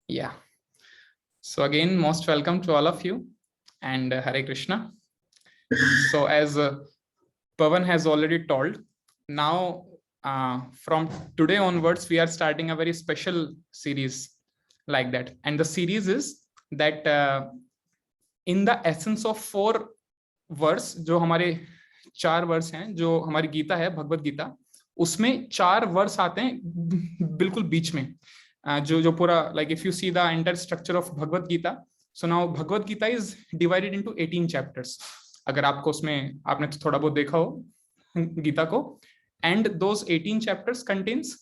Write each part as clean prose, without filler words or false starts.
Yeah. So again, most welcome to all of you, and Hare Krishna. So as Pavan has already told, now from today onwards, we are starting a very special series like that. And the series is that in the essence of 4 verse, जो हमारे 4 verse हैं, जो हमारी गीता है, भगवत गीता, उसमें 4 verse आते हैं बिल्कुल बीच में, जो पूरा like if you see the entire structure of Bhagavad Gita. So now Bhagavad Gita is divided into 18 chapters. अगर आपको उसमें आपने तो थोड़ा बहुत देखा हो गीता को, and those 18 chapters contains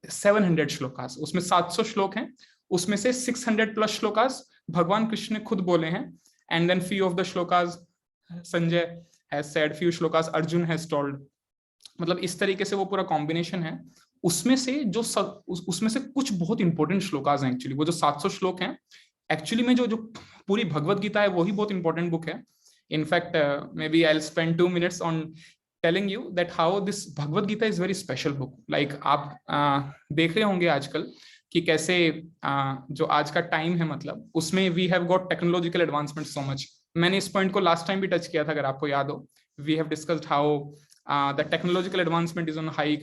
700 shlokas. उसमें 700 श्लोक हैं, उसमें से 600 प्लस श्लोकास भगवान कृष्ण ने खुद बोले हैं, and then few of the shlokas Sanjay has said, few shlokas Arjun has told. मतलब इस तरीके से वो पूरा कॉम्बिनेशन है. उसमें से जो उसमें से कुछ बहुत इंपॉर्टेंट श्लोकास हैं. एक्चुअली वो जो 700 श्लोक हैं, एक्चुअली में जो पूरी भगवत गीता है वही बहुत इंपॉर्टेंट बुक है. In fact maybe I will spend 2 minutes on telling you that how this Bhagavad Gita is very special book. Like आप देख रहे होंगे आजकल कि कैसे जो आज का टाइम है, मतलब उसमें we have got technological advancement so much. मैंने इस पॉइंट को लास्ट टाइम भी टच किया था, अगर आपको याद हो. We have discussed how the technological advancement is on high,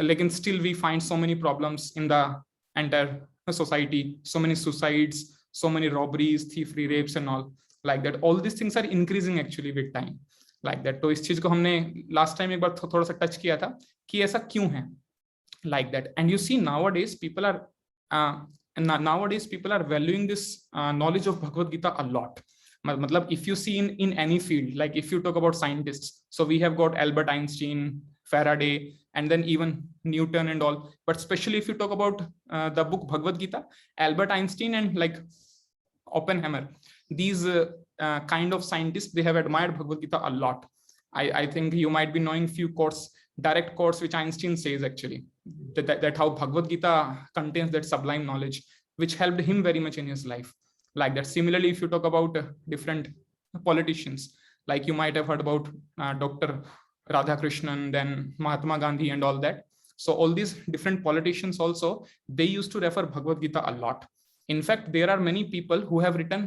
लेकिन still we find so many problems in the entire society, so many suicides, so many robberies, thievery, rapes and all like that. All these things are increasing actually with time like that. तो इस चीज को हमने last time एक बार थोड़ा सा touch किया था कि ऐसा क्यों है like that. And you see nowadays people are valuing this knowledge of Bhagavad Gita a lot. Matlab, if you see in any field, like if you talk about scientists, so we have got Albert Einstein, Faraday, and then even Newton and all. But especially if you talk about the book Bhagavad Gita, Albert Einstein and like Oppenheimer, these kind of scientists, they have admired Bhagavad Gita a lot. I think you might be knowing few direct quotes which Einstein says actually, that how Bhagavad Gita contains that sublime knowledge which helped him very much in his life like that. Similarly, if you talk about different politicians, like you might have heard about Dr. Radhakrishnan, then Mahatma Gandhi and all that. So all these different politicians also, they used to refer Bhagavad Gita a lot. In fact, there are many people who have written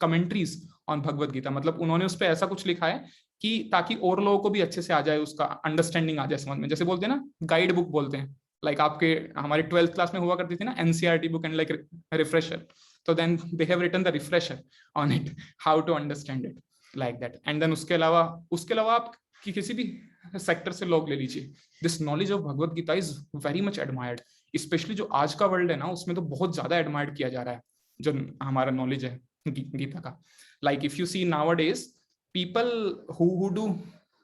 commentaries on Bhagavad Gita. मतलब उन्होंने उस पे ऐसा कुछ लिखा है कि ताकि और लोगों को भी अच्छे से आ जाए, उसका अंडरस्टैंडिंग आ जाए समझ में. जैसे बोलते हैं ना, गाइड बुक बोलते हैं. लाइक आपके हमारे 12th क्लास में हुआ करती थी ना NCERT book and like refresher. तो then they have written the refresher on it, how to understand it like that. And then उसके अलावा आप किसी भी सेक्टर से लोग ले लीजिए, this knowledge of Bhagavad Gita is very much admired. Specially जो आज का वर्ल्ड है ना, उसमें तो बहुत ज्यादा एडमायर्ड किया जा रहा है जो हमारा नॉलेज है गीता का. Like if you see nowadays, people who do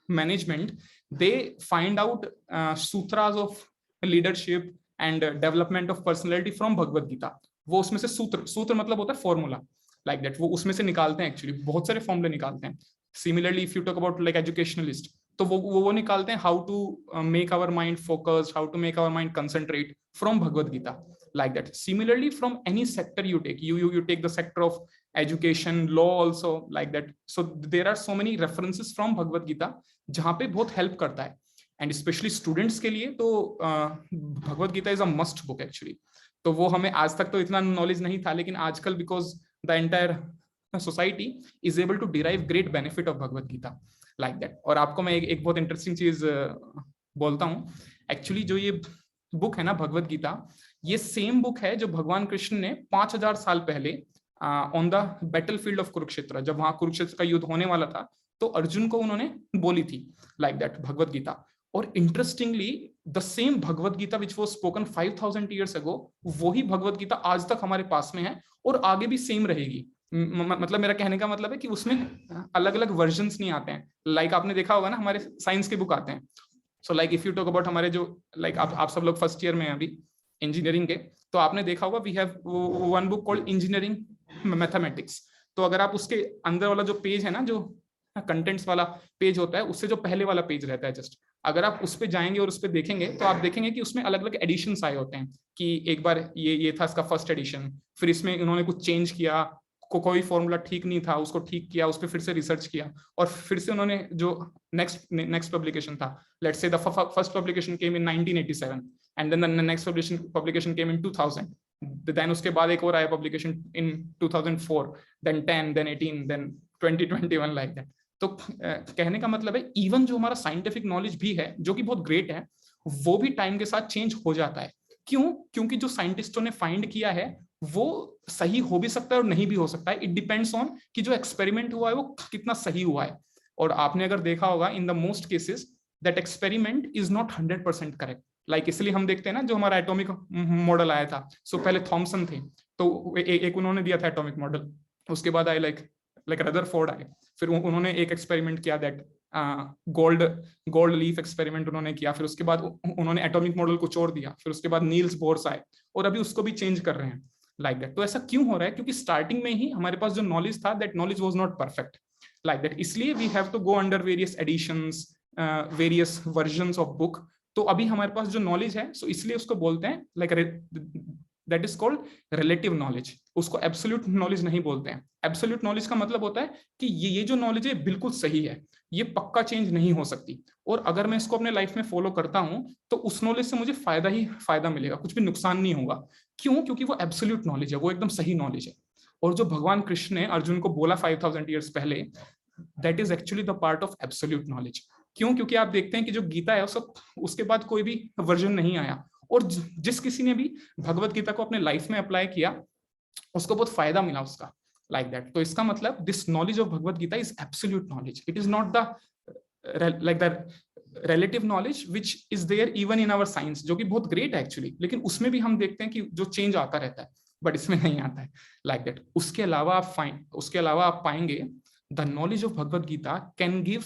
management, they find out sutras of leadership and development of personality from Bhagavad Gita. वो उसमें से सूत्र मतलब होता है फॉर्मूला like that. वो उसमें से निकालते हैं एक्चुअली, बहुत सारे फॉर्मूले निकालते हैं. Similarly, if you talk about like educationalist, तो वो निकालते हैं how to make our mind focused, how to make our mind concentrate from Bhagavad Gita like that. Similarly, from any sector you take, you take the sector of education, law also like that. So there are so many references from Bhagavad Gita जहाँ पे बहुत help करता है. And especially students के लिए तो Bhagavad Gita is a must book actually. तो वो हमें आज तक तो इतना knowledge नहीं था, लेकिन आजकल because the entire society is able to derive great benefit of Bhagavad Gita like that. और आपको मैं एक बहुत इंटरेस्टिंग चीज बोलता हूँ. एक्चुअली जो ये बुक है ना भगवत गीता, ये सेम बुक है जो भगवान कृष्ण ने 5000 साल पहले on the battle field of Kurukshetra, जब वहां कुरुक्षेत्र का युद्ध होने वाला था, तो अर्जुन को उन्होंने बोली थी लाइक दैट भगवत गीता. और interestingly the same Bhagavad Gita which was spoken 5000 years ago, वही भगवत गीता आज तक हमारे पास में है और आगे भी सेम रहेगी. मतलब मेरा कहने का मतलब है कि उसमें अलग अलग वर्जन्स नहीं आते हैं. लाइक आपने देखा होगा ना, हमारे साइंस के बुक आते हैं. So like if you talk about हमारे जो लाइक आप सब लोग फर्स्ट ईयर में हैं अभी इंजीनियरिंग के, तो आपने देखा होगा we have one book called engineering mathematics. तो अगर आप उसके अंदर वाला जो पेज है ना, जो कंटेंट्स वाला पेज होता है, उससे जो पहले वाला पेज रहता है जस्ट, अगर आप उस पे जाएंगे और उस पे देखेंगे तो आप देखेंगे कि उसमें अलग अलग एडिशंस आए होते हैं. कि एक बार ये था इसका फर्स्ट एडिशन, फिर इसमें इन्होंने कुछ चेंज किया, कोई फॉर्मूला ठीक नहीं था, उसको ठीक किया, उस पर फिर से रिसर्च किया, और फिर से उन्होंने जो नेक्स्ट पब्लिकेशन था, let's say the first publication came in 1987 and then the next publication came in 2000. Then उसके बाद एक और आया publication in 2004, then 10, then 18, then 2021, like that. तो कहने का मतलब है इवन जो हमारा साइंटिफिक नॉलेज भी है जो कि बहुत ग्रेट है, वो भी टाइम के साथ चेंज हो जाता है। क्यों? क्योंकि जो साइंटिस्टों ने फाइंड किया है वो सही हो भी सकता है और नहीं भी हो सकता है। इट डिपेंड्स ऑन कि जो एक्सपेरिमेंट हुआ है वो कितना सही हुआ है। और आपने अगर देखा होगा in the most cases that experiment is not 100% correct. Like इसलिए हम देखते हैं ना जो हमारा एटॉमिक मॉडल आया था, सो पहले थॉमसन थे तो एक उन्होंने दिया था एटॉमिक मॉडल, उसके बाद आए लाइक रदरफोर्ड आए, फिर उन्होंने एक एक्सपेरिमेंट किया दैट गोल्ड लीफ एक्सपेरिमेंट उन्होंने किया, फिर उसके बाद उन्होंने एटॉमिक मॉडल को छोड़ दिया, फिर उसके बाद नील्स बोर्स आए और अभी उसको भी चेंज कर रहे हैं लाइक दैट। तो ऐसा क्यों हो रहा है? क्योंकि स्टार्टिंग में ही हमारे पास जो नॉलेज था that knowledge was not perfect like that, इसलिए we have to go under various editions, various versions of book. तो अभी हमारे पास जो नॉलेज है सो इसलिए उसको बोलते हैं like that is called relative knowledge, उसको एब्सोल्यूट नॉलेज नहीं बोलते हैं। एब्सोल्यूट नॉलेज का मतलब होता है कि ये जो नॉलेज है बिल्कुल सही है, ये पक्का चेंज नहीं हो सकती, और अगर मैं इसको अपने लाइफ में फॉलो करता हूं तो उस नॉलेज से मुझे फायदा ही फायदा मिलेगा, कुछ भी नुकसान नहीं होगा। क्यों? क्योंकि वो एब्सोल्यूट नॉलेज है, वो एकदम सही नॉलेज है। और जो भगवान कृष्ण ने अर्जुन को बोला 5000 ईयर्स पहले, that is actually the part of absolute knowledge. क्यों? क्योंकि आप देखते हैं कि जो गीता है उसके बाद कोई भी वर्जन नहीं आया, और जिस किसी ने भी भगवत गीता को अपने लाइफ में अप्लाई किया उसको बहुत फायदा मिला उसका लाइक दैट। तो इसका मतलब this knowledge of Bhagavad Gita is absolute knowledge, it is not the like the relative knowledge which is there even in our science, जो कि बहुत ग्रेट है एक्चुअली, लेकिन उसमें भी हम देखते हैं कि जो चेंज आता रहता है, बट इसमें नहीं आता है लाइक दैट। उसके अलावा आप पाएंगे the knowledge of Bhagavad Gita can give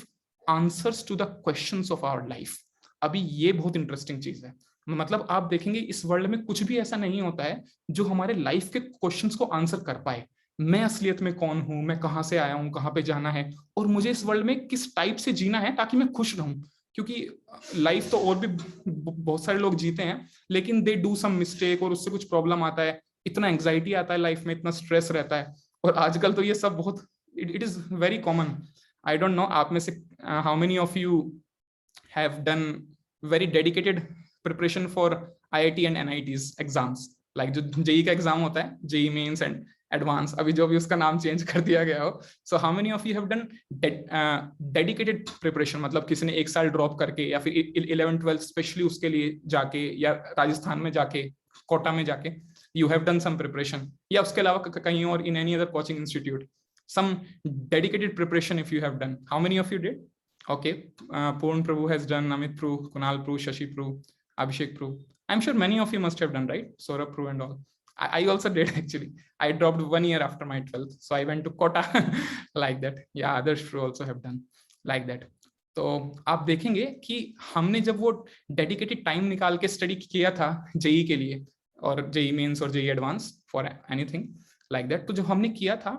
answers to the questions of our life. अभी ये बहुत इंटरेस्टिंग चीज है, मतलब आप देखेंगे इस वर्ल्ड में कुछ भी ऐसा नहीं होता है जो हमारे लाइफ के क्वेश्चंस को आंसर कर पाए। मैं असलियत में कौन हूं, मैं कहां से आया हूं, कहां पे जाना है, और मुझे इस वर्ल्ड में किस टाइप से जीना है ताकि मैं खुश रहूं। क्योंकि लाइफ तो और भी बहुत सारे लोग जीते हैं, लेकिन दे डू सम मिस्टेक और उससे कुछ प्रॉब्लम आता है, इतना एंग्जाइटी आता है लाइफ में, इतना स्ट्रेस रहता है। और आजकल तो ये सब बहुत it is very common. I don't know आप में से how many of you have done very dedicated preparation for IIT and NITs exams, like जो जेई का एग्जाम होता है, जेई मेंस एंड एडवांस, अभी जो भी उसका नाम चेंज कर दिया गया हो। So how many of you have done dedicated preparation, मतलब किसी ने 1 साल ड्रॉप करके या फिर 11th-12th स्पेशली उसके लिए जाके, या राजस्थान में जाके, कोटा में जाके you have done some preparation, या उसके अलावा कहीं और in any other coaching institute some dedicated preparation if you have done? How many of you did? Okay, Purn Prabhu has done, Amit Prabhu, Kunal Prabhu, Shashi Prabhu, Abhishek Prabhu. I'm sure many of you must have done, right? Saurabh Prabhu and all. I also did actually. I dropped 1 year after my 12th, so I went to Kota like that. Yeah, others Prabhu also have done like that. तो आप देखेंगे कि हमने जब वो dedicated time निकाल के study किया था जेई के लिए, और जेई मेंस और JEE advance for anything like that, तो जो हमने किया था,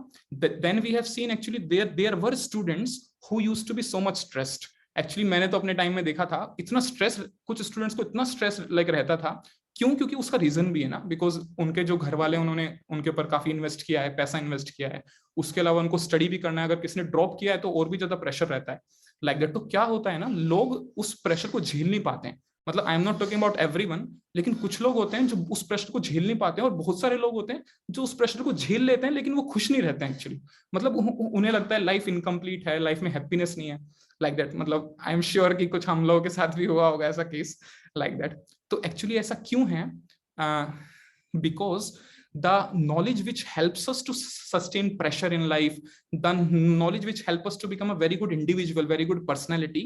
then we have seen actually there were students who used to be so much stressed. Actually मैंने तो अपने टाइम में देखा था इतना स्ट्रेस, कुछ स्टूडेंट्स को इतना स्ट्रेस लाइक रहता था। क्यों? क्योंकि उसका रीजन भी है ना, बिकॉज उनके जो घर वाले उन्होंने उनके ऊपर काफी इन्वेस्ट किया है, पैसा इन्वेस्ट किया है, उसके अलावा उनको स्टडी भी करना है, अगर किसी ने ड्रॉप किया है तो और भी ज्यादा प्रेशर रहता है लाइक दैट। तो क्या होता है ना, लोग उस प्रेशर को झेल नहीं पाते हैं, मतलब I am not talking about everyone, लेकिन कुछ लोग होते हैं जो उस प्रेशर को झेल नहीं पाते हैं, और बहुत सारे लोग होते हैं जो उस प्रेशर को झेल लेते हैं लेकिन वो खुश नहीं रहते हैं एक्चुअली, मतलब उन्हें लगता है लाइफ इनकम्प्लीट है, लाइफ में हैप्पीनेस नहीं है लाइक दैट। मतलब आई एम श्योर कि कुछ हम लोगों के साथ भी हुआ होगा ऐसा केस लाइक दैट। तो एक्चुअली ऐसा क्यों है? Because the knowledge which helps us to sustain pressure in life, the knowledge which helps us to become a very good individual, very good personality,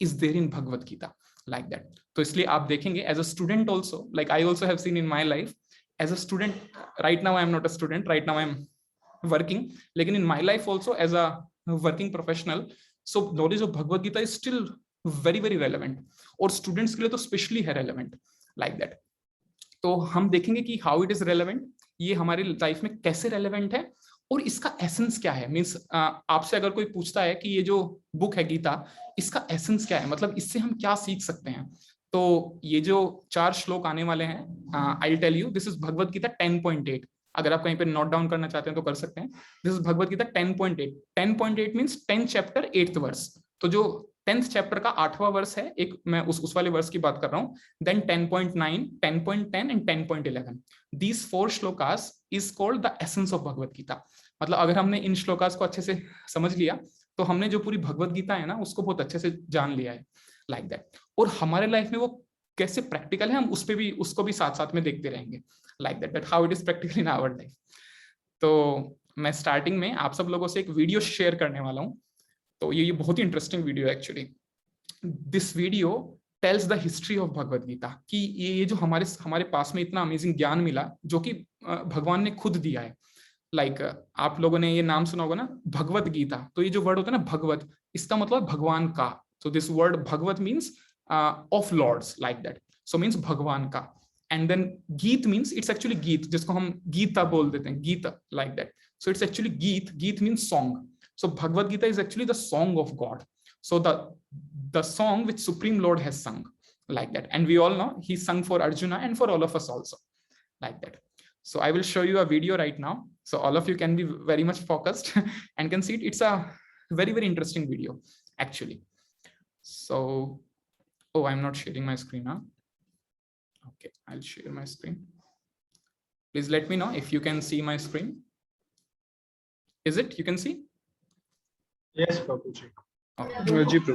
is there in Bhagavad Gita like that. तो इसलिए आप देखेंगे as a student also, like I also have seen in my life as a student, right now I am not a student, right now I am working, लेकिन in my life also as a working professional, so knowledge of Bhagavad Gita is still very very relevant, और students के लिए तो specially है relevant like that. तो हम देखेंगे कि how it is relevant, ये हमारी लाइफ में कैसे रेलेवेंट है, और इसका एसेंस क्या है। मींस आपसे अगर कोई पूछता है कि ये जो बुक है गीता, इसका एसेंस क्या है, मतलब इससे हम क्या सीख सकते हैं, तो ये जो 4 श्लोक आने वाले हैं, I will tell you, this is Bhagavad Gita 10.8। अगर आप कहीं पे नोट डाउन करना चाहते हैं तो कर सकते हैं। This is Bhagavad Gita 10.8। 10.8 means 10 chapter 8th verse. तो जो 10th चैप्टर का 8वां वर्स है, एक मैं उस वाले वर्स की बात कर रहा हूँ. Then 10.9, 10.10 and 10.11. These 4 shlokas is called the essence of Bhagavad Gita. मतलब अगर हमने इन श्लोकास को अच्छे से समझ लिया तो हमने जो पूरी भगवत गीता है ना उसको बहुत अच्छे से जान लिया है, लाइक दैट. और हमारे लाइफ में वो कैसे प्रैक्टिकल है हम उस पे भी उसको भी साथ साथ में देखते रहेंगे, like that how it is practical in our life. तो मैं स्टार्टिंग में आप सब लोगों से एक वीडियो शेयर करने वाला हूँ. तो ये बहुत ही इंटरेस्टिंग वीडियो है actually. This video tells the history of Bhagavad Gita, कि ये जो हमारे पास में इतना अमेजिंग ज्ञान मिला जो कि भगवान ने खुद दिया है. लाइक आप लोगों ने ये नाम सुना होगा ना, भगवत गीता. तो ये जो वर्ड होता है ना भगवत, इसका मतलब भगवान का. So this word Bhagavad means of lords, like that. So means भगवान का. And then geet means it's actually geet, जिसको हम गीता बोल देते हैं, Gita, like that. So it's actually geet. Geet means song. So Bhagavad Gita is actually the song of God. So the song which Supreme Lord has sung, like that. And we all know he sung for Arjuna and for all of us also, like that. So I will show you a video right now. So all of you can be very much focused and can see it. It's a very, very interesting video, actually. So, oh, I'm not sharing my screen now. Okay, I'll share my screen. Please let me know if you can see my screen. Is it? You can see? Yes, Prabhuji. Okay.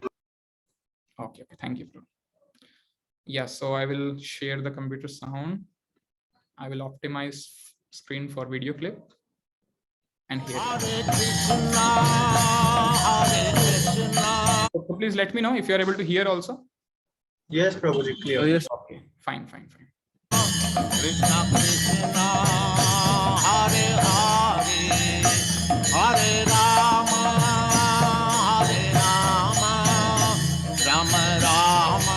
Okay, thank you, Prabhu. Yeah, so I will share the computer sound. I will optimize screen for video clip. And here. So please let me know if you are able to hear also. Yes, Prabhuji, clear. Oh, yes. Okay, fine. Krishna Krishna, Hare Hare, Hare Rama, Hare Rama, Rama Rama.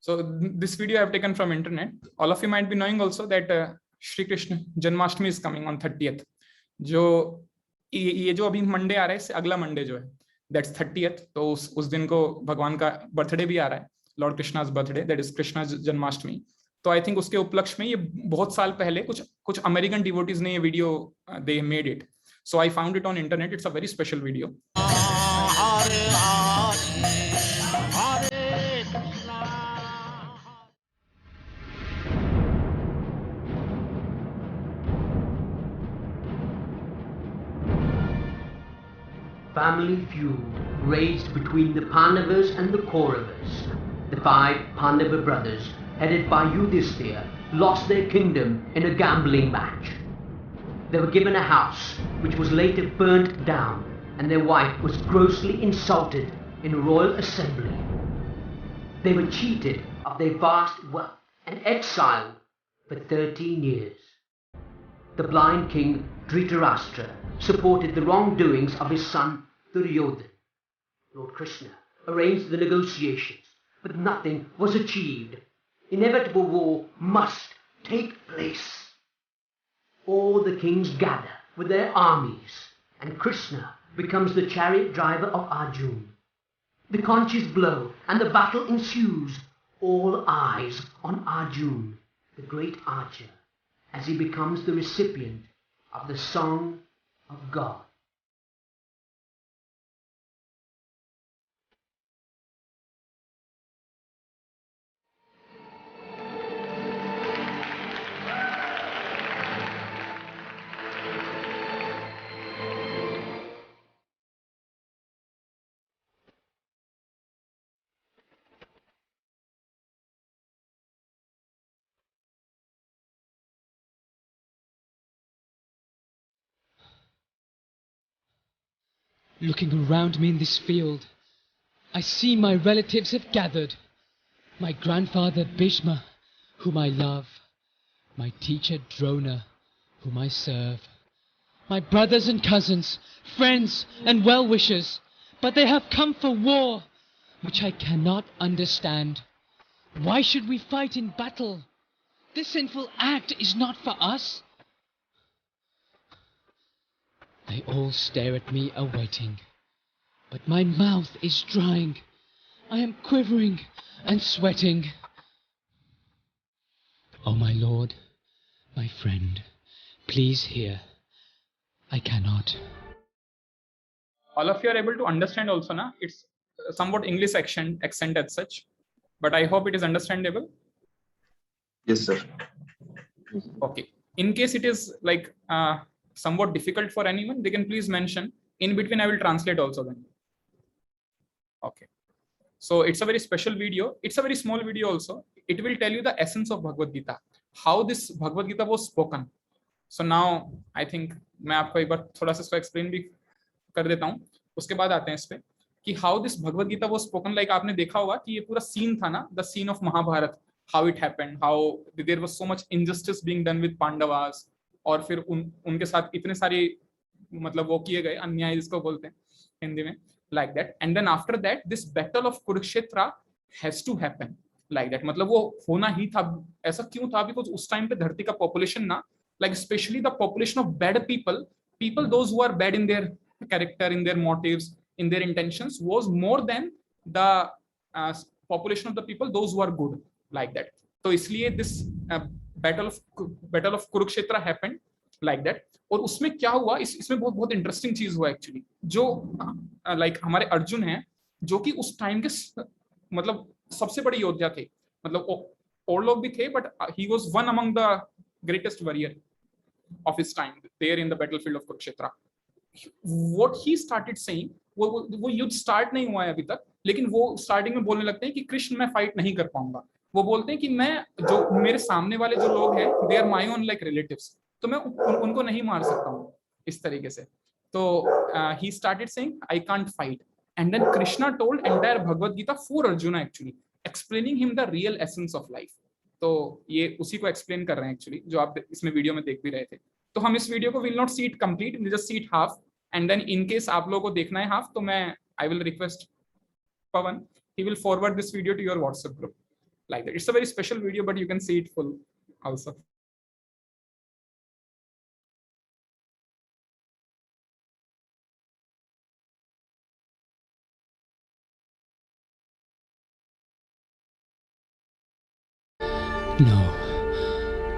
So this video I have taken from internet. All of you might be knowing also that Shri Krishna Janmashtami is coming on 30th. जो ये जो अभी Monday आ रहा है, अगला Monday जो है, that's 30th. तो उस दिन को भगवान का बर्थडे भी आ रहा है, lord Krishna's birthday, that is Krishna Janmashtami. तो आई थिंक उसके उपलक्ष्य में ये बहुत साल पहले कुछ अमेरिकन डिवोटीज ने ये video they made it. So I found it on internet. It's a very special video. Family feud raged between the Pandavas and the Kauravas. The 5 Pandava brothers, headed by Yudhishthira, lost their kingdom in a gambling match. They were given a house, which was later burnt down, and their wife was grossly insulted in a royal assembly. They were cheated of their vast wealth and exiled for 13 years. The blind king Dhritarashtra supported the wrongdoings of his son Duryodhana. Lord Krishna arranged the negotiations, but nothing was achieved. Inevitable war must take place. All the kings gather with their armies, and Krishna becomes the chariot driver of Arjuna. The conches blow, and the battle ensues. All eyes on Arjuna, the great archer, as he becomes the recipient of the song of God. Looking around me in this field, I see my relatives have gathered. My grandfather Bhishma, whom I love. My teacher Drona, whom I serve. My brothers and cousins, friends and well-wishers. But they have come for war, which I cannot understand. Why should we fight in battle? This sinful act is not for us. They all stare at me awaiting, but my mouth is drying. I am quivering and sweating. Oh, my lord, my friend, please hear. I cannot. All of you are able to understand also, na? It's somewhat English accent as such, but I hope it is understandable. Yes, sir. Okay. In case it is like somewhat difficult for anyone, they can please mention. In between, I will translate also then. Okay. So it's a very special video. It's a very small video also. It will tell you the essence of Bhagavad Gita, how this Bhagavad Gita was spoken. So now I think मैं आपको एक बार थोड़ा सा इसको explain भी कर देता हूँ. उसके बाद आते हैं इस पे कि how this Bhagavad Gita was spoken. Like आपने देखा होगा कि ये पूरा scene था ना, the scene of Mahabharata, how it happened, how there was so much injustice being done with Pandavas, और फिर उनके साथ इतने सारे मतलब वो किए गए अन्याय जिसको बोलते हैं हिंदी में, like that. And then after that this battle of Kurukshetra has to happen like that. मतलब वो होना ही था. ऐसा क्यों था? Because उस टाइम पे धरती का population ना, like especially the population of bad people those who are bad in their character, in their motives, in their intentions, was more than the population of the people those who are good like that. तो इसलिए this battle of Kurukshetra happened like that. और उसमें क्या हुआ, इसमें बहुत interesting चीज हुआ एक्चुअली. जो लाइक हमारे अर्जुन हैं, जो कि उस टाइम के मतलब सबसे बड़े योद्धा थे, मतलब और लोग भी थे, but he was one among the greatest warrior of his time there in the battlefield of Kurukshetra. What he started saying, वो युद्ध स्टार्ट नहीं हुआ है अभी तक, लेकिन वो स्टार्टिंग में बोलने लगते हैं कि कृष्ण मैं फाइट नहीं कर पाऊंगा. वो बोलते हैं कि मैं जो मेरे सामने वाले जो लोग हैं they are my own like relatives, तो मैं उनको नहीं मार सकता हूँ इस तरीके से. तो he started saying I can't fight, and then Krishna told entire Bhagavad Gita for Arjuna actually, explaining him the real essence of life. तो ये उसी को explain कर रहे हैं actually, जो आप इसमें वीडियो में देख भी रहे थे. तो हम इस वीडियो को will not see it complete, we'll just see it half, and then in case आप लोगों को देखना है half, तो मैं I will request Pawan, he will forward this video to your WhatsApp group like that. It's a very special video, but you can see it full also.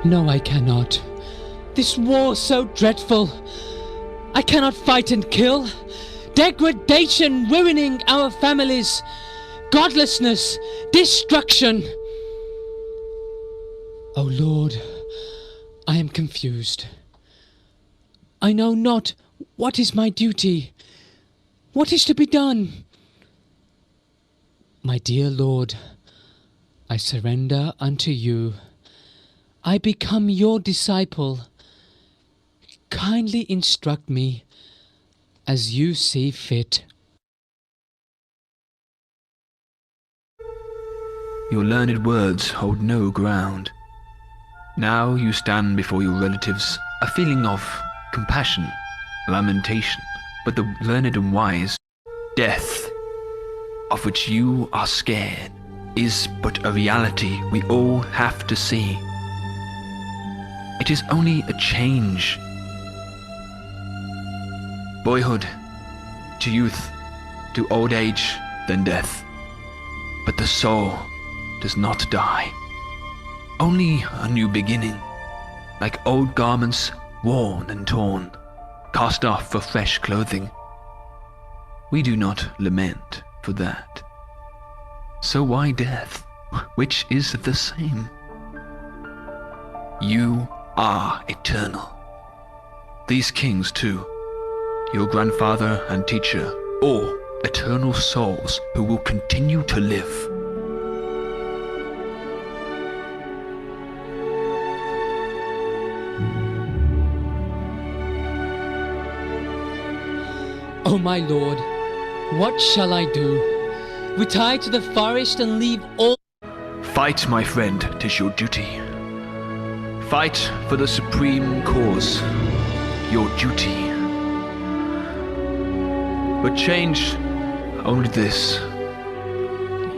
No, I cannot. This war so dreadful. I cannot fight and kill. Degradation ruining our families. Godlessness, destruction. Oh Lord, I am confused. I know not what is my duty. What is to be done? My dear Lord, I surrender unto you. I become your disciple. Kindly instruct me as you see fit. Your learned words hold no ground. Now you stand before your relatives, a feeling of compassion, lamentation, but the learned and wise, death, of which you are scared, is but a reality we all have to see. It is only a change. Boyhood to youth, to old age, then death. But the soul does not die. Only a new beginning, like old garments worn and torn, cast off for fresh clothing. We do not lament for that. So why death, which is the same? You are eternal. These kings too, your grandfather and teacher, all eternal souls who will continue to live. Oh my Lord, what shall I do? Retire to the forest and leave all... Fight, my friend, 'tis your duty. Fight for the supreme cause, your duty. But change only this,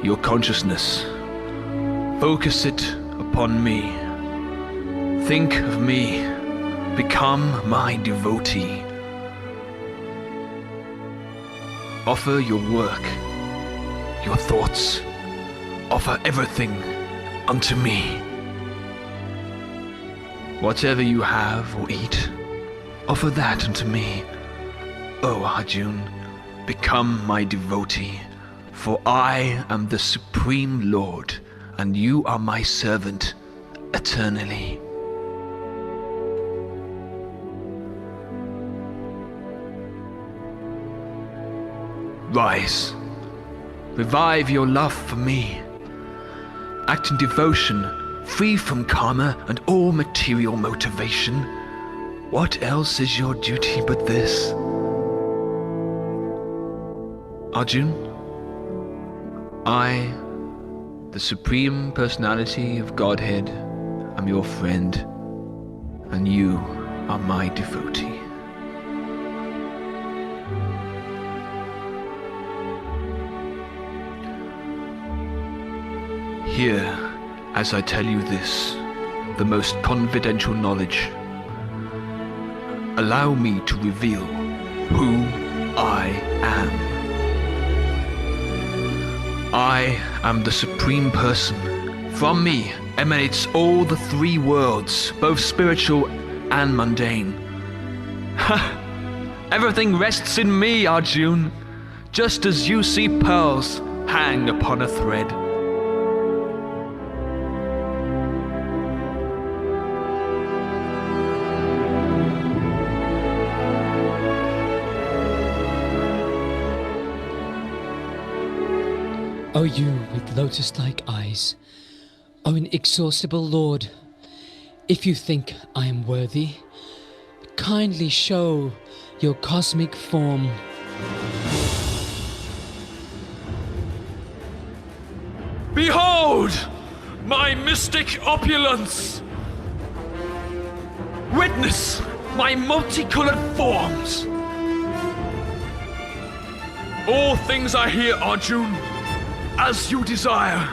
your consciousness. Focus it upon me. Think of me. Become my devotee. Offer your work, your thoughts. Offer everything unto me. Whatever you have or eat, offer that unto me. O Arjun, become my devotee. For I am the Supreme Lord, and you are my servant eternally. Rise. Revive your love for me. Act in devotion, free from karma and all material motivation. What else is your duty but this? Arjun, I, the Supreme Personality of Godhead, am your friend, and you are my devotee. Hear, as I tell you this, the most confidential knowledge. Allow me to reveal who I am. I am the Supreme Person. From me emanates all the three worlds, both spiritual and mundane. Ha! Everything rests in me, Arjun, just as you see pearls hang upon a thread. O you with lotus-like eyes, O inexhaustible Lord, if you think I am worthy, kindly show your cosmic form. Behold my mystic opulence! Witness my multicolored forms! All things are here, Arjun, as you desire.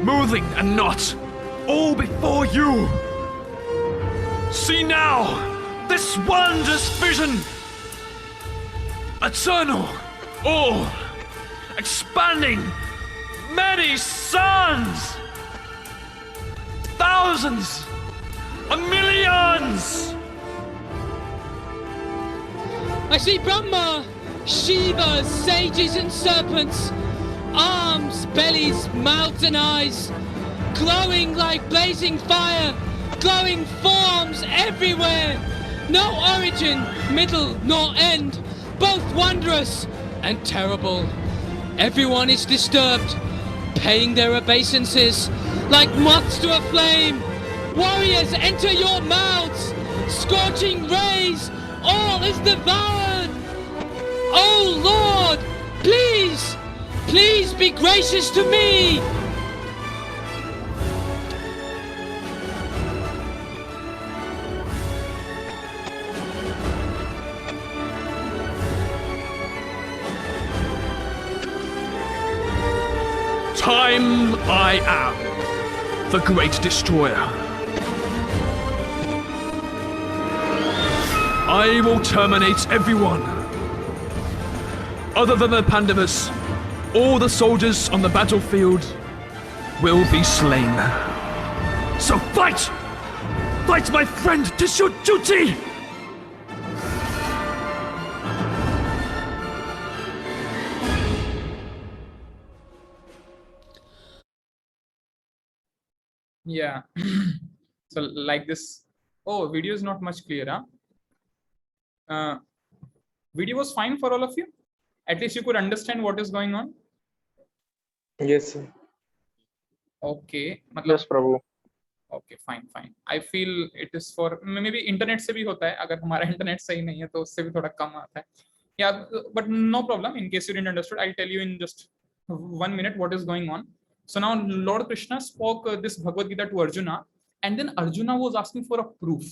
Moving and not, all before you. See now, this wondrous vision. Eternal, all, expanding, many suns. Thousands, and millions. I see Brahma, Shiva, sages and serpents, arms, bellies, mouths and eyes, glowing like blazing fire, glowing forms everywhere. No origin, middle, nor end, both wondrous and terrible. Everyone is disturbed, paying their obeisances like moths to a flame. Warriors, enter your mouths, scorching rays, all is devoured. Oh Lord, please, please be gracious to me. Time I am, the great destroyer. I will terminate everyone. Other than the Pandavas, all the soldiers on the battlefield will be slain. So fight! Fight, my friend, 'tis your duty! Yeah. So like this. Oh, video is not much clearer. Video was fine for all of you. At least you could understand what is going on. Yes, sir. Okay. Yes, Prabhu. Okay, fine. I feel it is for maybe internet से भी होता है. अगर हमारा internet सही नहीं है तो उससे भी थोड़ा कम आता है. Yeah, but no problem. In case you didn't understood, I'll tell you in just 1 minute what is going on. So now Lord Krishna spoke this Bhagavad Gita to Arjuna, and then Arjuna was asking for a proof.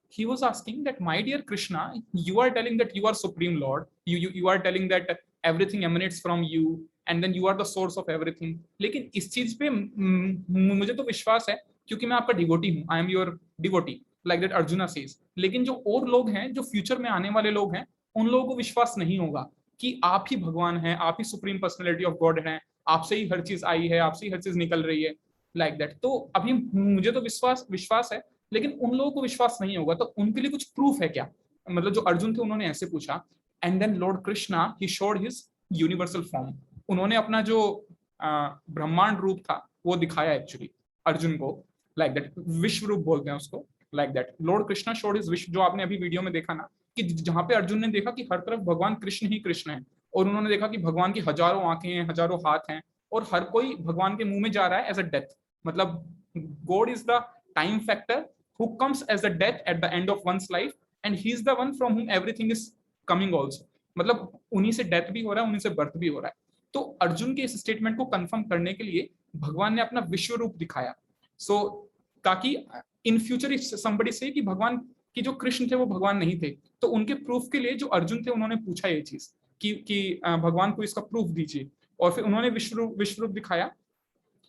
He was asking that, my dear Krishna, you are telling that you are Supreme Lord. You are telling that everything emanates from you, and then you are the source of everything. लेकिन इस चीज पे मुझे तो विश्वास है क्योंकि मैं आपका डिवोटी हूँ. I am your devotee, like that Arjuna says. लेकिन जो और लोग हैं, जो फ्यूचर में आने वाले लोग हैं, उन लोगों को विश्वास नहीं होगा कि आप ही भगवान हैं, आप ही सुप्रीम पर्सनैलिटी ऑफ गॉड हैं, आपसे ही हर चीज आई है, आपसे ही हर चीज निकल रही है, लाइक दैट. तो अभी मुझे तो विश्वास है, लेकिन उन लोगों को विश्वास नहीं होगा. तो उनके लिए कुछ प्रूफ है क्या? मतलब जो अर्जुन थे उन्होंने ऐसे पूछा, and then lord Krishna he showed his universal form, उन्होंने अपना जो ब्रह्मांड रूप था वो दिखाया एक्चुअली अर्जुन को, लाइक दैट, विश्व रूप बोलते हैं उसको, like that Lord Krishna showed is विश्व, जो आपने अभी वीडियो में देखा ना, कि जहां पे अर्जुन ने देखा कि हर तरफ भगवान कृष्ण ही कृष्ण है, और उन्होंने देखा कि भगवान की हजारों आंखें हैं, हजारों हाथ हैं, और हर कोई भगवान के मुंह में जा रहा है एज अ डेथ, मतलब god is the time factor who comes as a death at the end of one's life, and he is the one from whom everything is coming also, मतलब उन्हीं से डेथ भी हो रहा है, उन्हीं से बर्थ भी हो रहा है। तो अर्जुन के इस स्टेटमेंट को कंफर्म करने के लिए भगवान ने अपना विश्व रूप दिखाया, सो ताकि इन फ्यूचर इफ समबडी से कि भगवान की जो कृष्ण थे वो भगवान नहीं थे, तो उनके प्रूफ के लिए जो अर्जुन थे उन्होंने पूछा ये चीज कि भगवान को इसका प्रूफ दीजिए, और फिर उन्होंने विश्व रूप दिखाया,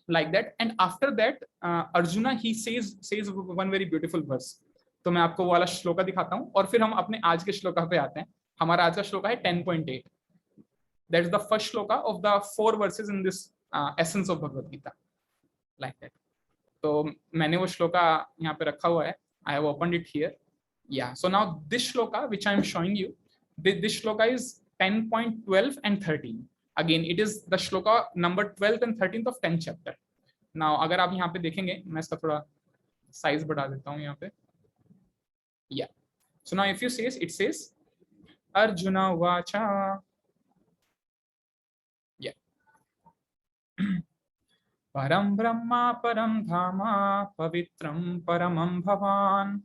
like that. And after that Arjuna he says one very beautiful verse, तो मैं आपको वो वाला श्लोका दिखाता हूँ, और फिर हम अपने आज के श्लोका पे आते हैं। हमारा आज का श्लोका है 10.8, that is the first shloka of the 4 verses in this essence of Bhagavad Gita, like that. तो मैंने वो श्लोका यहाँ पे रखा हुआ है, I have opened it here, या so now this shloka which I am showing you, this shloka is 10.12 and 13, again it is the shloka number 12th and 13th of 10th chapter. Now अगर आप यहाँ पे देखेंगे, मैं इसका थोड़ा साइज बढ़ा देता हूँ यहाँ पे, yeah, so now if you see, it says Arjuna vacha, yeah, param brahma param dhama pavitram paramam bhavan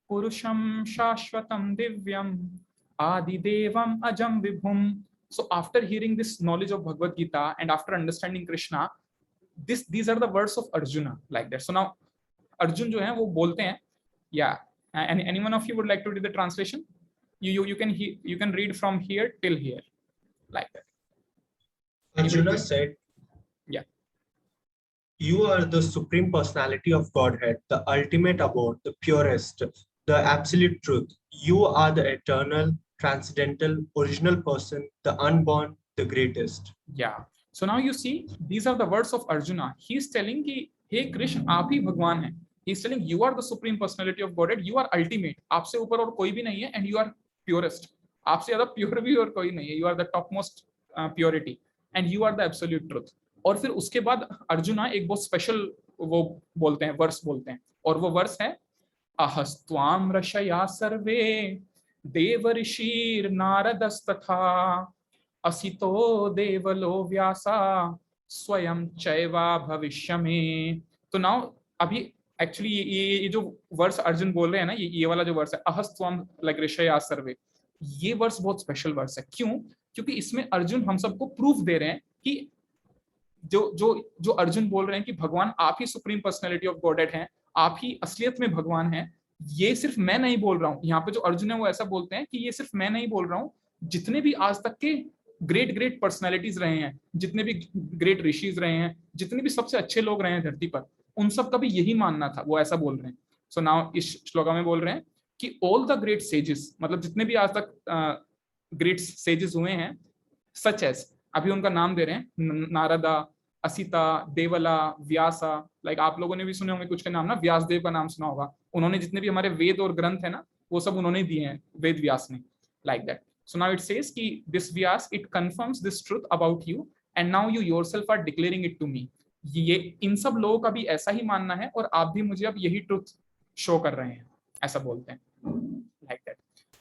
purusham shashvatam divyam Adidevam Ajam Vibhum. So after hearing this knowledge of Bhagavad Gita and after understanding Krishna, these are the words of Arjuna, like that. So now Arjun जो है वो बोलते हैं, yeah, and anyone of you would like to read the translation? You can read from here till here, like that. Arjuna said, yeah, you are the supreme personality of Godhead, the ultimate abode, the purest, the absolute truth. You are the eternal, transcendental, original person, the unborn, the greatest. Yeah. So now you see, these are the words of Arjuna. He is telling कि हे कृष्ण आप ही भगवान हैं. He is telling you are the supreme personality of Godhead. You are ultimate. आपसे ऊपर और कोई भी नहीं है, and you are purest. आपसे ज़्यादा pure भी और कोई नहीं है. You are the topmost purity, and you are the absolute truth. और फिर उसके बाद अर्जुना एक बहुत स्पेशल वो बोलते हैं, वर्स बोलते हैं, और वो वर्स है अहस्त्वाम ऋषया सर्वे देव ऋषिर नारदस्तथा असितो देवलो व्यासा स्वयं चैवा भविष्य में। तो नाउ अभी एक्चुअली ये जो वर्स अर्जुन बोल रहे हैं ना, ये वाला जो वर्स है अहस्त्वाम लाइक ऋषया सर्वे, ये वर्स बहुत स्पेशल वर्स है। क्यों? क्योंकि इसमें अर्जुन हम सबको प्रूफ दे रहे हैं कि जो अर्जुन बोल रहे हैं कि भगवान आप ही सुप्रीम पर्सनैलिटी ऑफ गॉडेड हैं, आप ही असलियत में भगवान हैं, ये सिर्फ मैं नहीं बोल रहा हूँ। यहाँ पे जो अर्जुन है वो ऐसा बोलते हैं कि ये सिर्फ मैं नहीं बोल रहा हूँ, जितने भी आज तक के ग्रेट पर्सनैलिटीज रहे हैं, जितने भी ग्रेट ऋषिज रहे हैं, जितने भी सबसे अच्छे लोग रहे हैं धरती पर, उन सब का भी यही मानना था, वो ऐसा बोल रहे हैं। सो नाउ इस श्लोका में बोल रहे हैं कि ऑल द ग्रेट सेजेस, मतलब जितने भी आज तक ग्रेट सेजेस हुए हैं, सच एज, अभी उनका नाम दे रहे हैं, नारदा, असिता, देवला, व्यासा, लाइक आप लोगों ने भी सुने होंगे कुछ के नाम ना, व्यासदेव का नाम सुना होगा। उन्होंने जितने भी हमारे वेद और ग्रंथ है ना, वो सब उन्होंने दिए हैं, वेद व्यास ने, like that. So now it says कि this Vyas it confirms this truth about you and now you yourself are declaring it to me. ये इन सब लोगों का भी ऐसा ही मानना है और आप भी मुझे अब यही ट्रुथ शो कर रहे हैं, ऐसा बोलते हैं, लाइक दैट।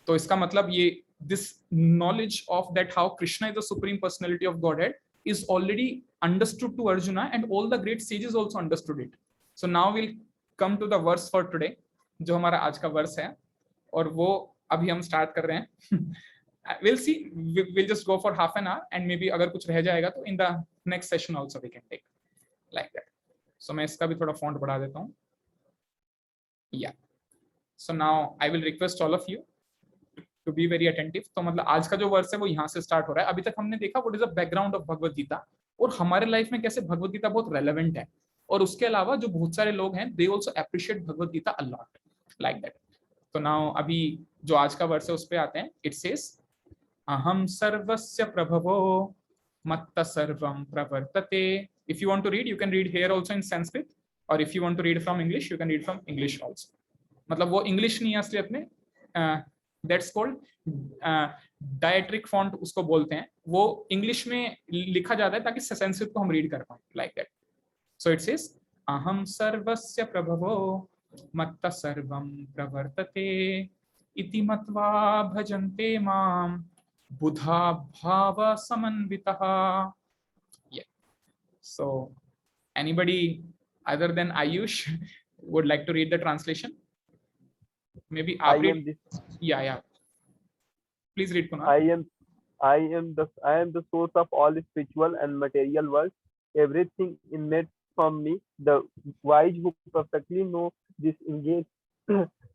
तो इसका मतलब ये this knowledge of that how Krishna is the supreme personality of godhead is already understood to Arjuna and all the great sages also understood it. So now we'll come to the verse for today, जो हमारा आज का verse है, और वो अभी हम start कर रहे हैं। We'll see, we'll just go for half an hour and maybe अगर कुछ रह जाएगा तो in the next session also we can take like that. So मैं इसका भी थोड़ा फॉन्ट बढ़ा देता हूँ। Yeah. So now I will request all of you to be very attentive. तो मतलब आज का जो वर्स है वो यहाँ से स्टार्ट हो रहा है। अभी तक हमने देखा what is the background of Bhagavad Gita और हमारे लाइफ में कैसे भगवद गीता बहुत रेलेवेंट है, और उसके अलावा जो बहुत सारे लोग हैं they also appreciate Bhagavad Gita a lot, like that. So now अभी जो आज का वर्स है उस पे आते हैं। इट सेज अहम सर्वस्य प्रभवो मत्त सर्वं प्रवर्तते। If you want to read you can read here also in Sanskrit, और if you want to read from English you can read from English also. मतलब वो इंग्लिश नहीं है असलियत में, दैट्स कॉल्ड डायट्रिक फॉन्ट उसको बोलते हैं, वो इंग्लिश में लिखा जाता है ताकि संस्कृत को हम रीड कर पाए, like that. So it says अहम सर्वस्य प्रभवो मत्तः सर्वं प्रवर्तते इति मत्वा भजन्ते माम बुधा भाव समन्वितः. Yeah. So anybody other than Ayush would like to read the translation? Maybe I read. am this. Yeah. Please read, Kunal. I am the source of all spiritual and material worlds. Everything emanates from me. The wise who perfectly know this engage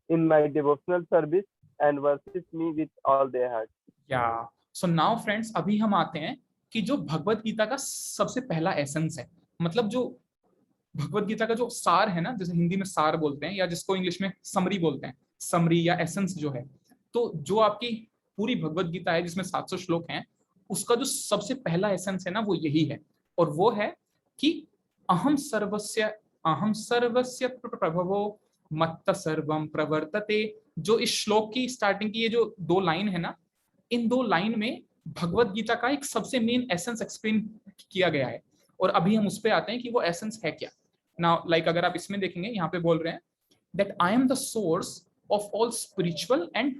in my devotional service and worship me with all their heart. Yeah. So now friends, अभी हम आते हैं कि जो भगवत गीता का सबसे पहला essence है, मतलब जो भगवत गीता का जो सार है ना, जैसे हिंदी में सार बोलते हैं या जिसको इंग्लिश में समरी बोलते हैं, समरी या एसेंस जो है, तो जो आपकी पूरी भगवत गीता है जिसमें 700 श्लोक हैं, उसका जो सबसे पहला एसेंस है ना वो यही है, और वो है कि अहम सर्वस्य प्रभवो मत्त सर्वम प्रवर्तते. जो इस श्लोक की स्टार्टिंग की ये जो 2 लाइन है ना, इन 2 लाइन में भगवत गीता का एक सबसे मेन एसेंस एक्सप्लेन किया गया है, और अभी हम उस पे आते हैं कि वो एसेंस है क्या. नाउ लाइक अगर आप इसमें देखेंगे, यहाँ पे बोल रहे हैं that I am the source of all spiritual and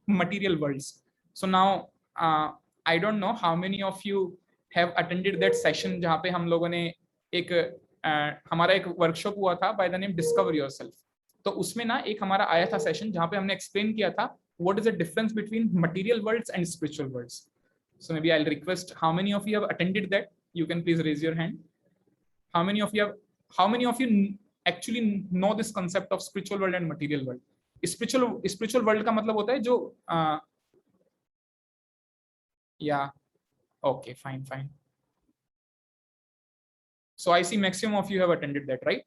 material worlds. So now I don't know how many of you have attended that session जहाँ पे हम लोगों ने एक हमारा एक वर्कशॉप हुआ था by the name Discover Yourself. तो उसमें ना एक हमारा आया था सेशन जहाँ पे हमने एक्सप्लेन किया था what is the difference between material worlds and spiritual worlds. So maybe I'll request how many of you have attended that. You can please raise your hand. How many of you actually know this concept of spiritual world and material world? Spiritual world का मतलब होता है जो या okay fine. So I see maximum of you have attended that, right?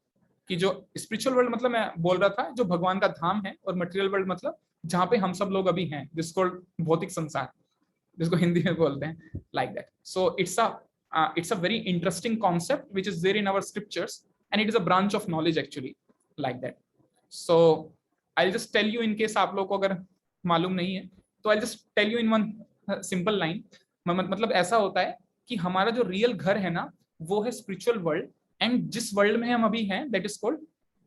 कि जो spiritual world मतलब मैं बोल रहा था जो भगवान का धाम है, और मटेरियल वर्ल्ड मतलब जहाँ पे हम सब लोग अभी हैं, जिसको भौतिक संसार, जिसको हिंदी में बोलते हैं, like that. So it's a very interesting concept which is there in our scriptures and it is a branch of knowledge actually, like that. So I'll just tell you in case आप लोगों को अगर मालूम नहीं है, तो I'll just tell you in one simple line. मतलब ऐसा होता है कि हमारा जो रियल घर है ना वो है स्पिरिचुअल वर्ल्ड, एंड जिस वर्ल्ड में हम अभी हैं that is called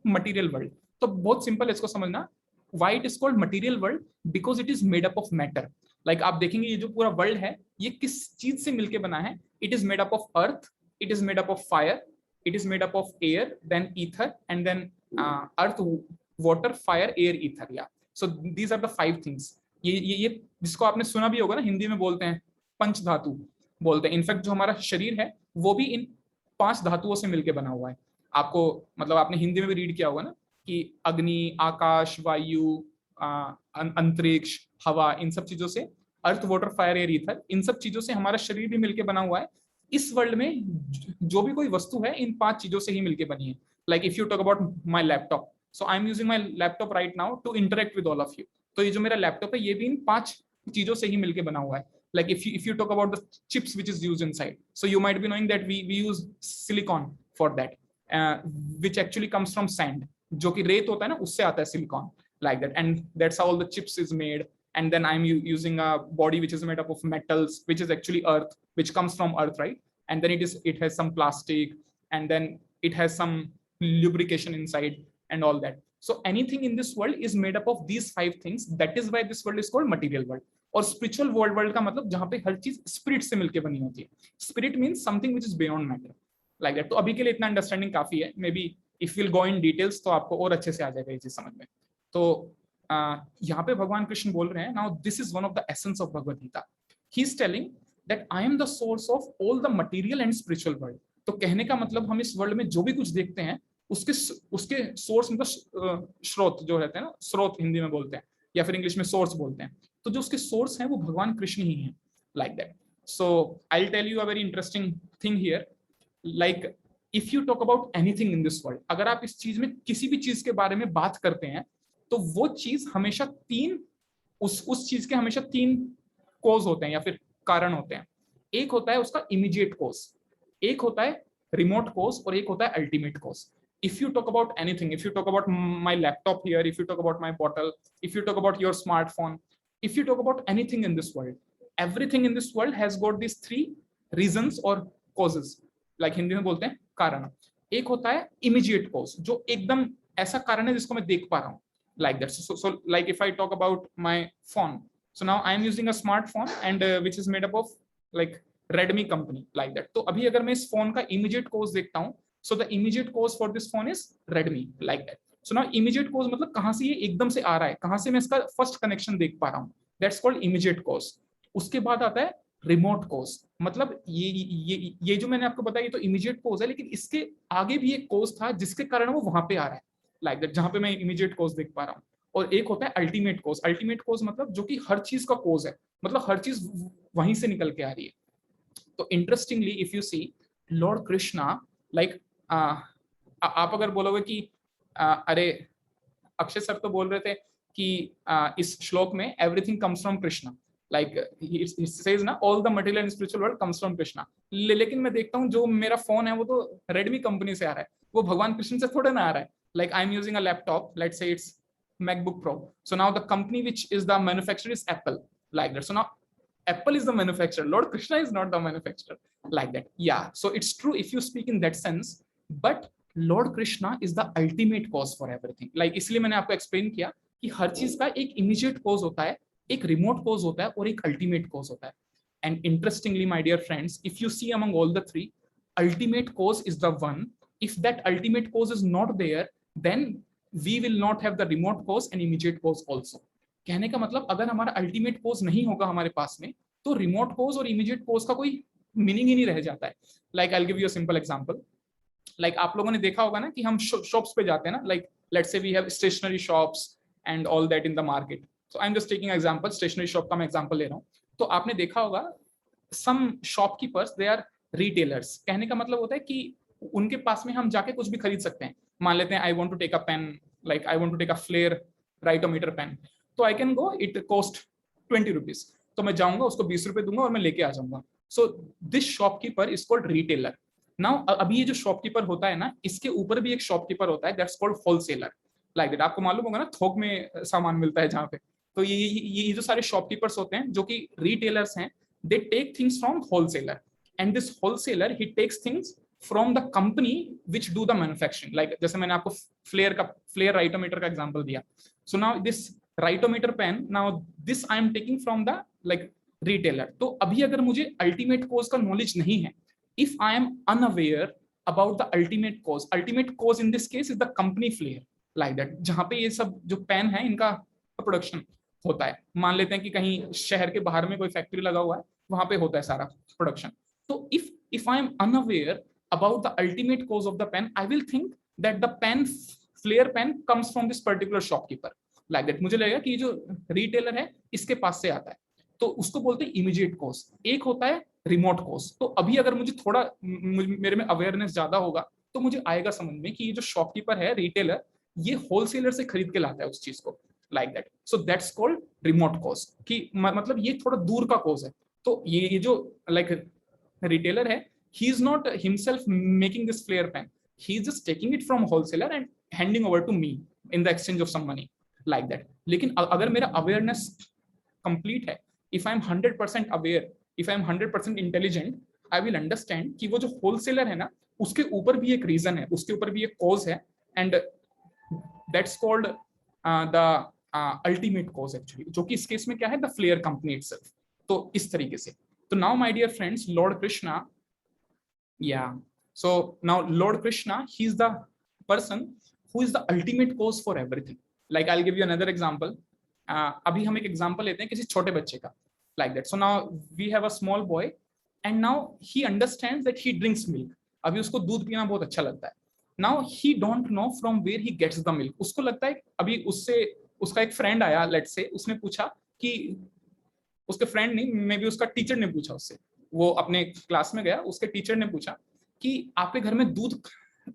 material world. तो बहुत सिंपल इसको समझना. Why it is called material world? Because it is made up of matter. Like आप देखेंगे ये जो पूरा वर्ल्ड है ये किस चीज से मिलके बना है. It is made up of earth, it is made up of fire, it is made up of air, then ether, and then earth, water, fire, air, ether. या so these are the 5 things. ये जिसको आपने सुना भी होगा ना, हिंदी में बोलते हैं पंच धातु बोलते हैं. इनफैक्ट जो हमारा शरीर है वो भी इन 5 धातुओं से मिलके बना हुआ है. आपको मतलब आपने हिंदी में भी रीड किया होगा ना कि अग्नि, आकाश, वायु, अंतरिक्ष, हवा, इन सब चीजों से, अर्थ, वाटर, फायर, एयर, ईथर, इन सब चीजों से हमारा शरीर भी मिलके बना हुआ है. इस वर्ल्ड में जो भी कोई वस्तु है इन 5 चीजों से ही मिलके बनी है. Like if you talk about my laptop, so I'm using my laptop right now to interact with all of you. तो ये जो मेरा लैपटॉप है ये भी इन 5 चीजों से ही मिलके बना हुआ है. Like if you talk about the chips which is used inside, so you might be knowing that we use silicon for that, which actually comes from sand. जो कि रेत होता है ना उससे आता है silicon, like that, and that's how all the chips is made. And then I'm using a body which is made up of metals, which is actually earth, which comes from earth, right? And then it has some plastic, and then it has some lubrication inside and all that. So anything in this world is made up of these 5 things. That is why this world is called material world. और spiritual world का मतलब जहाँ पे हर चीज spirit से मिलके बनी होती है. Spirit means something which is beyond matter, like that. तो अभी के लिए इतना अंडरस्टैंडिंग काफी है. Maybe if we'll go in details तो आपको और अच्छे से आ जाएगा ये चीज समझ में. तो यहाँ पे भगवान कृष्ण बोल रहे हैं, now this is one of the essence of Bhagavad Gita. He is telling that I am the source of all the material and spiritual world. तो कहने का मतलब हम इस वर्ल्ड में जो भी कुछ देखते हैं उसके सोर्स मतलब स्रोत जो रहते हैं ना, स्रोत हिंदी में बोलते हैं या फिर इंग्लिश में सोर्स बोलते हैं. तो जो उसके सोर्स हैं वो भगवान कृष्ण ही हैं, like that. So I will tell you a very interesting thing here. Like if you talk about anything in this world, अगर आप इस चीज में किसी भी चीज के बारे में बात करते हैं तो वो चीज हमेशा उस चीज के हमेशा 3 कॉज होते हैं या फिर कारण होते हैं. एक होता है उसका इमीडिएट कॉज, एक होता है रिमोट कॉज, और एक होता है ultimate cause. If you talk about anything, if you talk about my laptop here, if you talk about my bottle, if you talk about your smartphone, if you talk about anything in this world, everything in this world has got these three reasons or causes. Like Hindi में बोलते हैं कारण. एक होता है immediate cause, जो एकदम ऐसा कारण है जिसको मैं देख पा रहा हूँ, like that. So like if I talk about my phone, so now I am using a smartphone and which is made up of like Redmi company, like that. तो अभी अगर मैं इस फोन का immediate cause देखता हूँ, so the immediate cause for this phone is Redmi, like that. So now immediate cause मतलब कहाँ से ये एकदम से आ रहा है, कहाँ से मैं इसका फर्स्ट कनेक्शन देख पा रहा हूँ, that's called immediate cause. उसके बाद आता है रिमोट कोज, मतलब ये जो मैंने आपको बताया ये तो इमीडिएट कोज है, लेकिन इसके आगे भी एक कोज था जिसके कारण वो वहां पे आ रहा है, लाइक दैट, जहां पे मैं इमीडिएट कोज देख पा रहा हूँ. और एक होता है अल्टीमेट कोज. अल्टीमेट कोज मतलब जो कि हर चीज का कोज है, मतलब हर चीज वहीं से निकल के आ रही है. तो interestingly if you see lord Krishna, like आप अगर बोलोगे कि अरे अक्षय सर तो बोल रहे थे कि इस श्लोक में everything comes from Krishna, like he says ना all the material and spiritual world comes from Krishna. लेकिन मैं देखता हूँ जो मेरा फोन है वो तो Redmi कंपनी से आ रहा है, वो भगवान कृष्ण से थोड़ा ना आ रहा है. Like I'm using a laptop, let's say it's MacBook Pro. So now the company which is the manufacturer is Apple, like that. So now Apple is the manufacturer, Lord Krishna is not the manufacturer, like that. Yeah, so it's true if you speak in that sense, but Lord Krishna is the ultimate cause for everything. Like इसलिए मैंने आपको explain किया कि हर चीज का एक immediate cause होता है, एक रिमोट कॉज होता है और एक अल्टीमेट कॉज होता है. And interestingly my dear friends, if you see among all the three, ultimate cause is the one. If that ultimate cause is not there, then we will not have the remote cause and immediate cause also. कहने का मतलब अगर हमारा ultimate cause नहीं होगा हमारे पास में, तो रिमोट कॉज और इमीडिएट कॉज का कोई मीनिंग ही नहीं रह जाता है. Like I will give you a simple example. Like आप लोगों ने देखा होगा ना कि हम शॉप्स पे जाते हैं ना, like let's say we have stationery shops and all that in the market. So I'm just taking example, stationery shop का मैं example ले रहा हूँ. तो आपने देखा होगा some shopkeepers, they are retailers. कहने का मतलब होता है कि उनके पास में हम जाके कुछ भी खरीद सकते हैं. मान लेते हैं I want to take a pen, like I want to take a Flair Ritometer pen. तो I can go, it cost 20 rupees. तो मैं जाऊंगा, उसको 20 रुपए दूंगा और मैं लेके आ जाऊंगा. So this shopkeeper is called retailer. Now अभी ये जो shopkeeper होता है ना, इसके ऊपर भी एक shopkeeper होता है, that's called wholesaler. Like that. आपको मालूम होगा ना थोक में सामान मिलता है जहाँ पे. तो ये जो सारे शॉपकीपर्स होते हैं जो कि रिटेलर्स हैं, they take things from wholesaler, and this wholesaler he takes things from the company which do the manufacturing. Like जैसे मैंने आपको फ्लेयर राइटोमीटर का एग्जांपल दिया. So now this Writometer pen, now this I am taking from the like retailer. तो अभी अगर मुझे ultimate कोज का नॉलेज नहीं है, if I am unaware about the ultimate cause in this case is the company Flair, like that, जहां पे ये सब जो पेन है इनका प्रोडक्शन होता है. मान लेते हैं कि कहीं शहर के बाहर में कोई फैक्ट्री लगा हुआ है, वहां पे होता है सारा प्रोडक्शन. तो if I am unaware about the ultimate cause of the pen, I will think that the pen Flair pen comes from this particular shopkeeper, like that. मुझे लगेगा कि ये जो रिटेलर है इसके पास से आता है, तो उसको बोलते हैं इमीडिएट कॉज. एक होता है रिमोट कॉज. तो अभी अगर मुझे थोड़ा मेरे में अवेयरनेस ज्यादा होगा तो मुझे आएगा समझ में कि ये जो शॉपकीपर है, रिटेलर, ये होलसेलर से खरीद के लाता है उस चीज को, like that. So that's called remote cause. कि मतलब ये थोड़ा दूर का cause है. तो ये जो like retailer है, he is not himself making this Flair pen. He is just taking it from wholesaler and handing over to me in the exchange of some money, like that. लेकिन अगर मेरा awareness complete है, if I am 100% aware, if I am 100% intelligent, I will understand कि वो जो wholesaler है ना, उसके ऊपर भी एक reason है, उसके ऊपर भी एक cause है, and that's called the ultimate cause actually, जो कि इस केस में क्या है, द फ्लेयर कंपनी इटसेल्फ. तो इस तरीके से. तो now my dear friends, lord Krishna, या so now lord Krishna, he is the person who is the ultimate cause for everything. Like I will give you another example. अभी हम एक एग्जांपल लेते हैं किसी छोटे बच्चे का, like that. So now we have a small boy and now he understands that he drinks milk. अभी उसको दूध पीना बहुत अच्छा लगता है. Now he don't know from where he gets the milk. उसको लगता है अभी उसका एक फ्रेंड आया, लेट्स से, उसने पूछा कि, उसके फ्रेंड नहीं, मे बी उसका टीचर ने पूछा उससे, वो अपने क्लास में गया, उसके टीचर ने पूछा कि आपके घर में दूध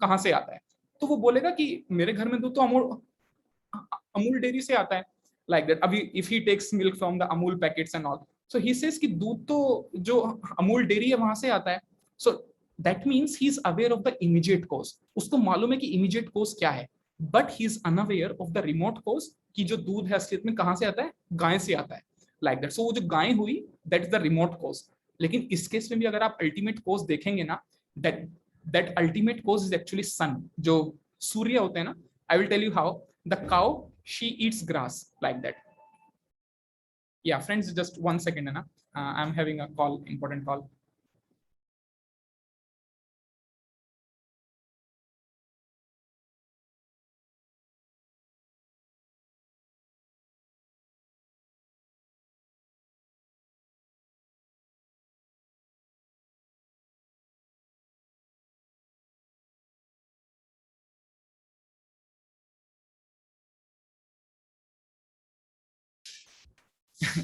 कहाँ से आता है. तो वो बोलेगा कि मेरे घर में दूध तो अमूल डेयरी से आता है, लाइक दैट. अभी if he takes milk from the Amul packets and all, so he says कि दूध तो जो अमूल डेयरी है वहां से आता है. So that means he is aware of the immediate cause. उसको मालूम है कि इमीडिएट कॉज क्या है, but he is unaware of the remote cause, कि जो दूध है असलियत में कहां से आता है, गाय से आता है, लाइक दैट. सो वो जो गाय हुई that is the remote cause. लेकिन इस केस में भी अगर आप अल्टीमेट कॉज देखेंगे ना, that ultimate cause is actually sun, जो सूर्य होते हैं ना. I will tell you how. The cow she eats grass like that. या फ्रेंड्स, जस्ट 1 second है ना, I am having a call, important call.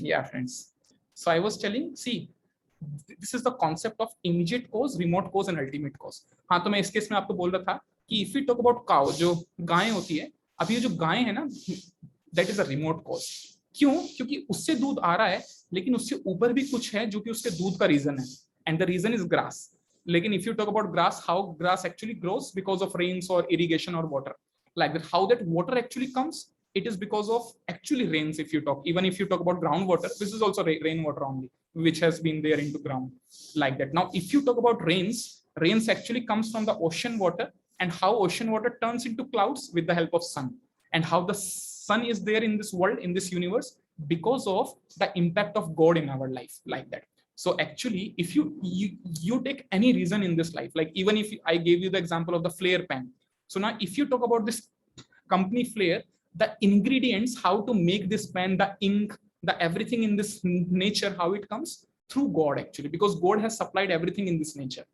Yeah, friends. So I was telling, see, this is the concept of immediate cause, remote cause and ultimate cause. हाँ, तो मैं इस case में आपको बोल रहा था कि if we talk about cow, जो गाय होती है, अब ये जो गाय है ना, that is a remote cause. क्यों? क्योंकि उससे दूध आ रहा है, लेकिन उससे ऊपर भी कुछ है जो कि उसके दूध का रीजन है, and the reason is grass. लेकिन if you talk about grass, how grass actually grows because of rains or irrigation or water, like that. How that water actually comes? It is because of actually rains. If you talk, even if you talk about groundwater, this is also rainwater only, which has been there into ground, like that. Now, if you talk about rains, rains actually comes from the ocean water, and how ocean water turns into clouds with the help of sun, and how the sun is there in this world, in this universe, because of the impact of God in our life, like that. So actually, if you take any reason in this life, like even if I gave you the example of the flare pan. So now if you talk about this company Flare, the ingredients, how to make this pan, the ink, the everything in this nature, how it comes through God actually, because God has supplied everything in this nature.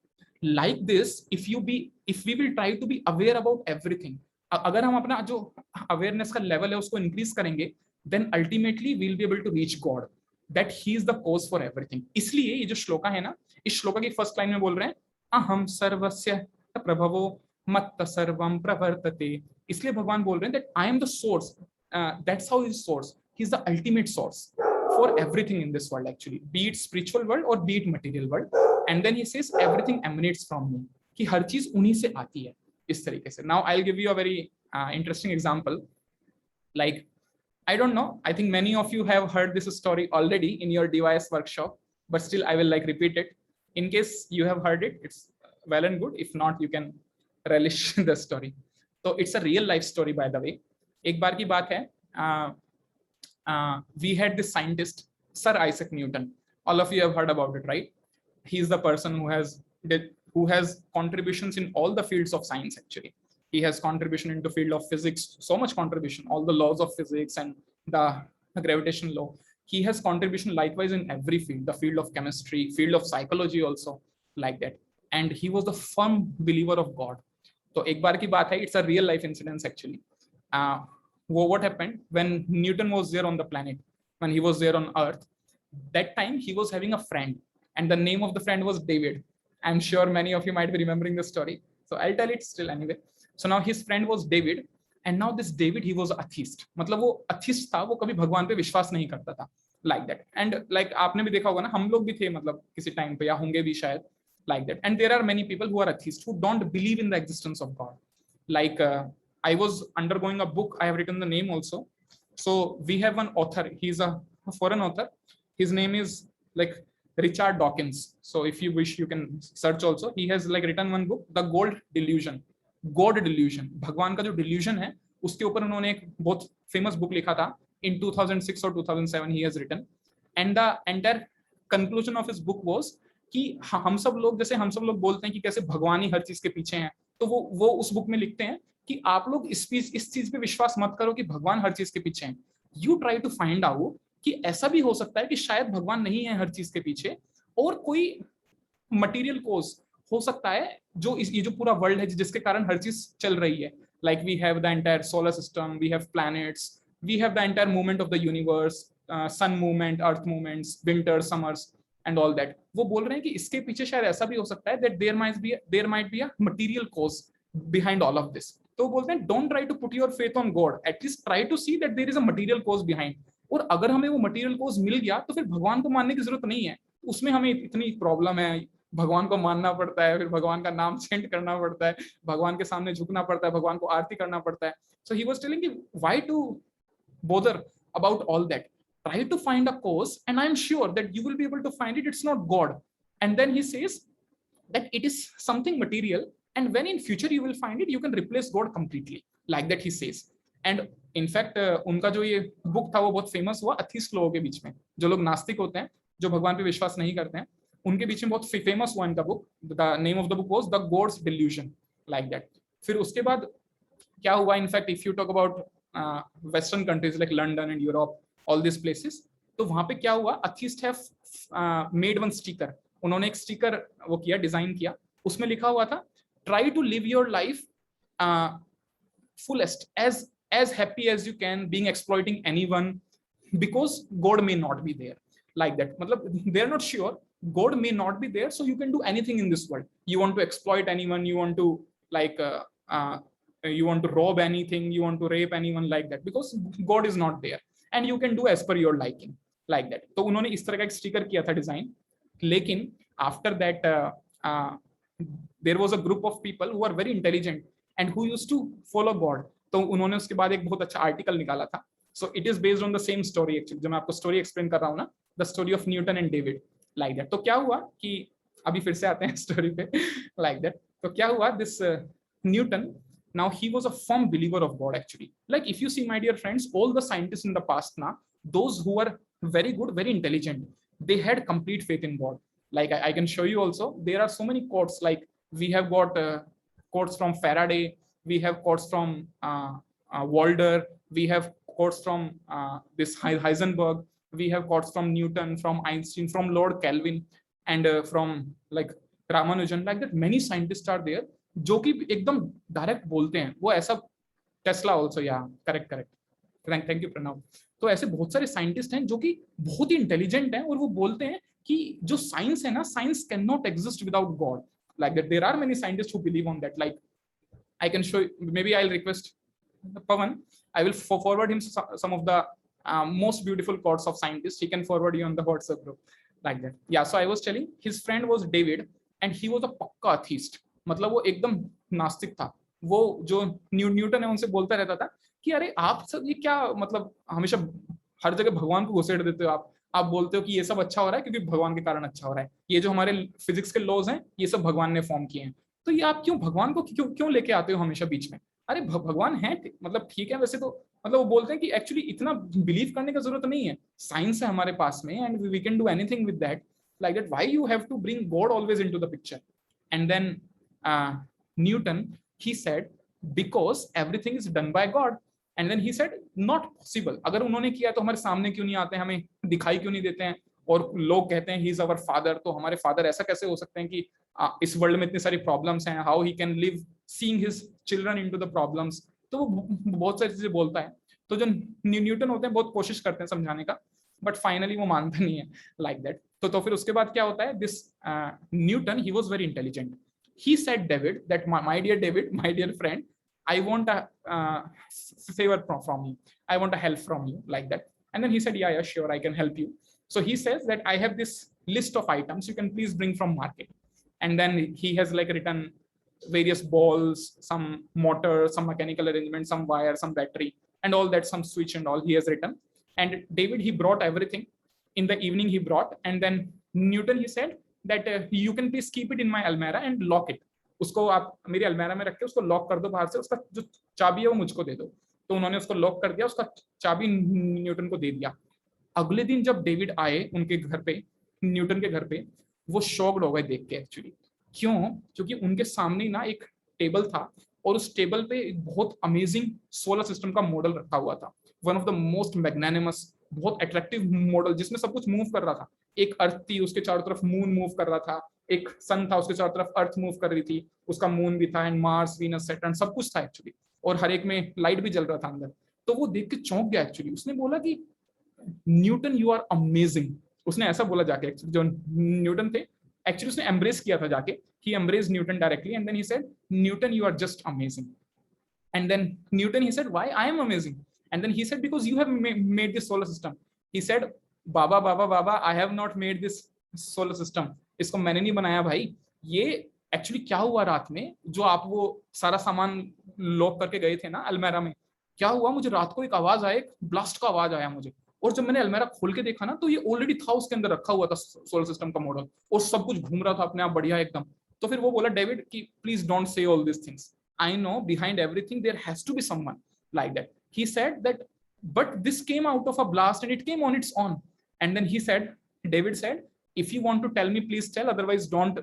Like this, if we will try to be aware about everything, अगर हम अपना जो awareness का level है उसको increase करेंगे, then ultimately we'll be able to reach God, that He is the cause for everything. इसलिए ये जो श्लोका है ना, इस श्लोका की फर्स्ट लाइन में बोल रहे हैं अहम सर्वस्य प्रभवो मत्त सर्वम प्रवर्तते. इसलिए भगवान बोल रहे हैं that I am the source. That's how He is source. He is the ultimate source for everything in this world actually, be it spiritual world or be it material world. And then He says everything emanates from me, कि हर चीज उन्हीं से आती है इस तरीके से. Now I'll give you a very interesting example. Like, I don't know, I think many of you have heard this story already in your device workshop, but still I will like repeat it. In case you have heard it, it's well and good. If not, you can relish the story. So it's a real life story, by the way. एक बार की बात है, we had this scientist, Sir Isaac Newton. All of you have heard about it, right? He is the person who has contributions in all the fields of science actually. He has contribution into field of physics, so much contribution, all the laws of physics and the gravitational law. He has contribution likewise in every field, the field of chemistry, field of psychology also, like that. And he was the firm believer of God. So एक बार की बात है, it's a real life incident actually. What happened when Newton was there on the planet, when he was there on Earth, that time he was having a friend, and the name of the friend was David. I'm sure many of you might be remembering the story, so I'll tell it still anyway. So now his friend was David, and now this David, he was atheist. मतलब वो atheist था, वो कभी भगवान पे विश्वास नहीं करता था, like that. And like आपने भी देखा होगा ना, हम लोग भी थे मतलब किसी टाइम पे, या होंगे भी शायद, like that. And there are many people who are atheists who don't believe in the existence of God. Like I was undergoing a book, I have written the name also. So we have one author, he's a foreign author. His name is like Richard Dawkins. So if you wish, you can search also. He has like written one book, The Gold Delusion. God Delusion, भगवान का जो delusion है, उसके ऊपर उन्होंने एक बहुत famous book लिखा था. In 2006 or 2007 he has written. And the entire conclusion of his book was कि हम सब लोग, जैसे हम सब लोग बोलते हैं कि कैसे भगवान ही हर चीज के पीछे हैं, तो वो उस बुक में लिखते हैं कि आप लोग इस चीज पे विश्वास मत करो कि भगवान हर चीज के पीछे हैं. You try to find out कि ऐसा भी हो सकता है कि शायद भगवान नहीं है हर चीज के पीछे, और कोई मटेरियल कोज हो सकता है जो ये जो पूरा वर्ल्ड है जिसके कारण हर चीज चल रही है. Like we have the entire solar system, we have planets, we have the entire movement of the universe, sun movement, earth movements, winter, summers and all that. वो बोल रहे हैं कि इसके पीछे शायद ऐसा भी हो सकता है that there might be a material cause behind all of this. तो बोलते हैं don't try to put your faith on God, at least try to see that there is a material cause behind. और अगर हमें वो मटेरियल कॉज मिल गया तो फिर भगवान को मानने की जरूरत नहीं है. उसमें हमें इतनी प्रॉब्लम है, भगवान को मानना पड़ता है, फिर भगवान का नाम चेंट करना पड़ता है, भगवान के सामने झुकना पड़ता है, भगवान को आरती करना पड़ता है. सो ही वाज टेलिंग कि why to bother about all that. try to find a cause and I am sure that you will be able to find it. It's not God. And then he says that it is something material, and when in future you will find it, you can replace God completely, like that he says. And in fact उनका जो ये book था वो बहुत famous हुआ अथिस्ट लोगों के बीच में, जो लोग नास्तिक होते हैं, जो भगवान पे विश्वास नहीं करते हैं, उनके बीच में बहुत फेमस हुआ इनका book. The name of the book was the gods delusion, like that. फिर उसके बाद क्या हुआ, in fact if you talk about western countries like London and Europe, all this places, तो वहां पे क्या हुआ, अथिस्ट हैव मेड वन स्टिकर. उन्होंने एक स्टिकर वो किया, डिजाइन किया, उसमें लिखा हुआ था try to live your life fullest, as happy as you can, being exploiting anyone, because God may not be there, like that. मतलब they are not sure, God may not be there, so you can do anything in this world. You want to exploit anyone, you want to like you want to rob anything, you want to rape anyone, like that, because God is not there and you can do as per your liking, like that. तो उन्होंने इस तरह का एक sticker किया था design. लेकिन after that there was a group of people who are very intelligent and who used to follow God. तो उन्होंने उसके बाद एक बहुत अच्छा आर्टिकल निकाला था. So it is based on the same story actually, जो मैं आपको स्टोरी एक्सप्लेन कर रहा हूँ ना, the story of Newton and David, like that. तो क्या हुआ कि अभी फिर से आते हैं स्टोरी पे, लाइक दैट. तो क्या हुआ, this Newton, now he was a firm believer of God actually. Like if you see, my dear friends, all the scientists in the past now, those who were very good, very intelligent, they had complete faith in God. Like I can show you also, there are so many quotes, like we have got quotes from Faraday, we have quotes from Walder, we have quotes from this Heisenberg, we have quotes from Newton, from Einstein, from Lord Kelvin, and from like Ramanujan, like that. Many scientists are there जो कि एकदम direct बोलते हैं. वो ऐसा Tesla also, या correct, thank you Pranav. तो ऐसे बहुत सारे साइंटिस्ट हैं जो कि बहुत ही इंटेलिजेंट हैं और वो बोलते हैं कि जो साइंस है ना, science can not exist without God, like that. There are many scientist who believe on that. Like I can show, maybe I will request Pavan, I will forward him some of the most beautiful quotes of scientists. He can forward you on the WhatsApp group, like that. Yeah, so I was telling, his friend was David and he was a पक्का atheist. मतलब वो एकदम नास्तिक था. वो जो Newton है उनसे बोलता रहता था कि अरे आप सब ये क्या, मतलब हमेशा हर जगह भगवान को घुसेड़ देते हो आप बोलते हो कि ये सब अच्छा हो रहा है क्योंकि भगवान के कारण अच्छा हो रहा है, ये जो हमारे फिजिक्स के लॉज हैं ये सब भगवान ने फॉर्म किए हैं, तो ये आप क्यों भगवान को क्यों लेके आते हो हमेशा बीच में. अरे भगवान है, मतलब ठीक है वैसे तो, मतलब वो बोलते हैं कि एक्चुअली इतना बिलीव करने का जरूरत नहीं है, साइंस है हमारे पास में and we can do anything with that, like that. Why you have to bring God always into the picture. And then Newton, he said, because everything is done by God. And then he said, not possible. अगर उन्होंने किया तो हमारे सामने क्यों नहीं आते हैं, हमें दिखाई क्यों नहीं देते हैं, और लोग कहते हैं he is our father, तो हमारे फादर ऐसा कैसे हो सकते हैं कि इस वर्ल्ड में इतनी सारी प्रॉब्लम्स हैं, how he can live seeing his children into the problems. तो वो बहुत सारी चीजें बोलता है. तो जो न्यूटन होते हैं बहुत कोशिश करते हैं समझाने का, बट फाइनली वो मानता नहीं है, लाइक दैट. तो फिर उसके बाद क्या होता है, this Newton, he was very intelligent. He said David that my dear David, my dear friend, I want a favor from you. I want a help from you, like that. And then he said, yeah, sure, I can help you. So he says that I have this list of items you can please bring from market. And then he has like written various balls, some motor, some mechanical arrangement, some wire, some battery, and all that, some switch and all he has written. And David, he brought everything. In the evening he brought, and then Newton, he said that you can please keep it in my almirah and lock it. उसको आप मेरी अलमीरा में रख के उसको lock कर दो बाहर से, उसका जो चाबी है वो मुझको दे दो. तो उन्होंने उसको लॉक कर दिया, उसका चाबी न्यूटन को दे दिया. अगले दिन जब डेविड आए उनके घर पे, न्यूटन के घर पे, वो शॉक्ड हो गए देख के एक्चुअली. क्यों? क्योंकि उनके सामने ना एक टेबल था और उस टेबल पे एक बहुत अमेजिंग सोलर सिस्टम का मॉडल रखा हुआ था. One of the most magnanimous, बहुत अट्रैक्टिव मॉडल जिसमें सब कुछ मूव कर रहा था. एक अर्थ थी, उसके चारों तरफ मून मूव कर रहा था. एक सन था, उसके चारों तरफ अर्थ मूव कर रही थी, उसका मून भी था, एंड मार्स, वीनस, सैटर्न, सब कुछ था एक्चुअली. और हर एक में लाइट भी जल रहा था अंदर. तो वो देख के चौंक गया एक्चुअली. उसने बोला कि न्यूटन यू आर अमेजिंग. उसने ऐसा बोला जाके, एक्चुअली जो न्यूटन थे एक्चुअली उसने एम्ब्रेस किया था जाके. He embrace Newton directly and then he said, Newton you are just amazing. And then Newton he said, why I am amazing. And then he said, because you have made this solar system. He said, Baba, I have not made this solar system. इसको मैंने नहीं बनाया भाई. ये actually क्या हुआ रात में, जो आप वो सारा सामान लॉक करके गए थे ना अलमीरा में, क्या हुआ, मुझे रात को एक आवाज आया, एक ब्लास्ट का आवाज आया मुझे, और जब मैंने अलमेरा खोल के देखा ना, तो ये ऑलरेडी था, उसके अंदर रखा हुआ था सोलर सिस्टम का मॉडल, और सब कुछ घूम रहा था अपने आप बढ़िया एकदम। तो फिर वो बोला डेविड कि please don't say all this things, I know behind everything there has to be someone like that. He said that but this came out of a blast and it came on its own. And then he said, David said, if you want to tell me, please tell, otherwise don't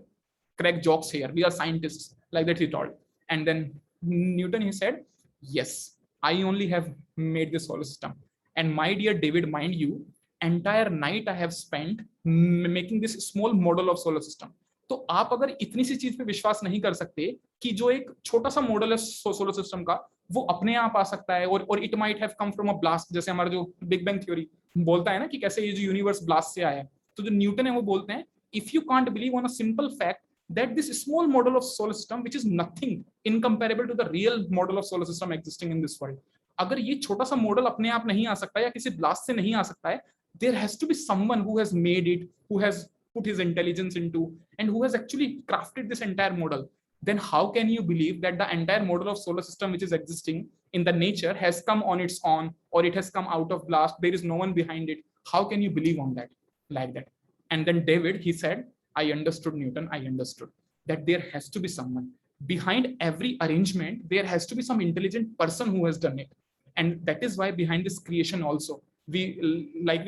crack jokes here, we are scientists, like that he told. And then Newton, he said, yes, I only have made this solar system, and my dear David, mind you, entire night I have spent making this small model of solar system. तो आप अगर इतनी सी चीज पे विश्वास नहीं कर सकते कि जो एक छोटा सा मॉडल है सोलर सिस्टम का, वो अपने आप आ सकता है, और it might have come from a blast, जैसे हमारा जो बिग बैंग थ्योरी बोलता है ना कि कैसे ये जो यूनिवर्स ब्लास्ट से आया है, तो जो न्यूटन है वो बोलते हैं, if you can't believe on a simple fact that this small model of solar system, which is nothing incomparable to the real model of solar system existing in this world, अगर ये छोटा सा model अपने आप नहीं आ सकता या किसी ब्लास्ट से नहीं आ सकता है, there has to be someone who has made it, who has put his intelligence into, and who has actually crafted this entire model. Then how can you believe that the entire model of solar system which is existing in the nature has come on its own, or it has come out of blast, there is no one behind it? How can you believe on that like that? And then David, he said, I understood, Newton, I understood that there has to be someone behind every arrangement. There has to be some intelligent person who has done it, and that is why behind this creation also, we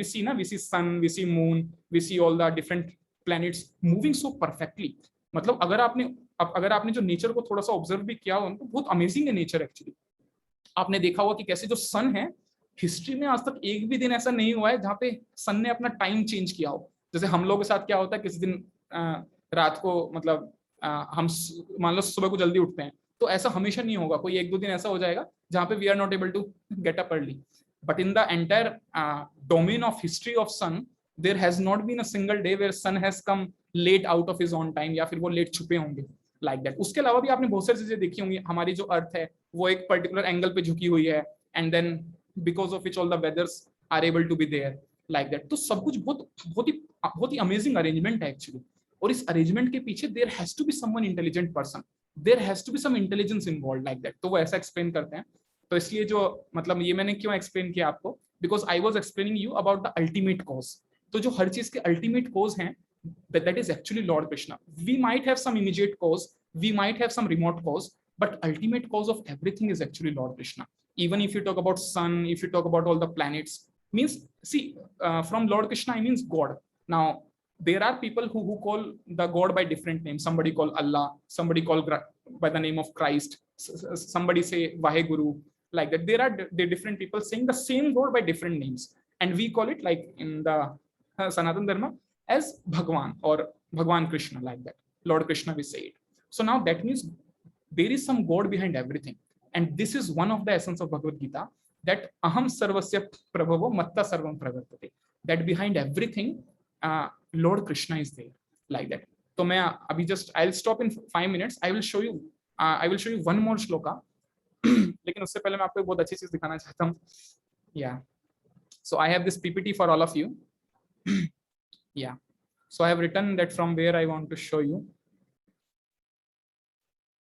see na, we see sun, we see moon, we see all the different planets moving so perfectly. मतलब अगर आपने जो nature को थोड़ा सा observe भी किया हो, तो बहुत अमेजिंग है नेचर एक्चुअली। आपने देखा होगा कि कैसे जो सन है, हिस्ट्री में आज तक एक भी दिन ऐसा नहीं हुआ है जहाँ पे सन ने अपना टाइम चेंज किया हो। जैसे हम लोगों के साथ क्या होता है, किसी दिन रात को मतलब हम मान लो सुबह को जल्दी उठते हैं, तो ऐसा हमेशा नहीं होगा, कोई एक दो दिन ऐसा हो जाएगा जहाँ पे we are not able to get up early, but in the entire domain of history of sun, there has not been a single day where sun has come late out of his own time, या फिर वो late छुपे होंगे like that. उसके अलावा भी आपने बहुत सारी चीजें देखी होंगी, हमारी जो अर्थ है वो एक पर्टिकुलर एंगल पे झुकी हुई है, and then because of which all the weathers are able to be there like that. तो सब कुछ बहुत ही अमेजिंग अरेंजमेंट है एक्चुअली, और इस अरेंजमेंट के पीछे there has to be someone intelligent person, there has to be some intelligence involved like that. तो वो ऐसा एक्सप्लेन करते हैं। तो इसलिए जो मतलब ये मैंने क्यों एक्सप्लेन किया आपको, because I was explaining you about the ultimate cause. तो जो हर चीज के अल्टीमेट कॉज हैं, that is actually Lord Krishna. We might have some immediate cause, we might have some remote cause, but ultimate cause of everything is actually Lord Krishna. Even if you talk about sun, if you talk about all the planets, means see, from Lord Krishna I means God. Now there are people who call the God by different names. Somebody call Allah, somebody call by the name of Christ, somebody say Vaheguru, like that. There are different people saying the same God by different names, and we call it like in the Sanatana Dharma as Bhagwan or Bhagwan Krishna, like that. Lord Krishna, we say it. So now that means there is some God behind everything, and this is one of the essence of Bhagavad Gita, that aham sarvasya prabhavo matta sarvam pravartate, that behind everything Lord Krishna is there, like that. So मैं अभी just I'll stop in 5 minutes. I will show you one more shloka. लेकिन उससे पहले मैं आपको एक बहुत अच्छी चीज दिखाना चाहता हूँ. Yeah. So I have this PPT for all of you. Yeah, so I have written that from where I want to show you.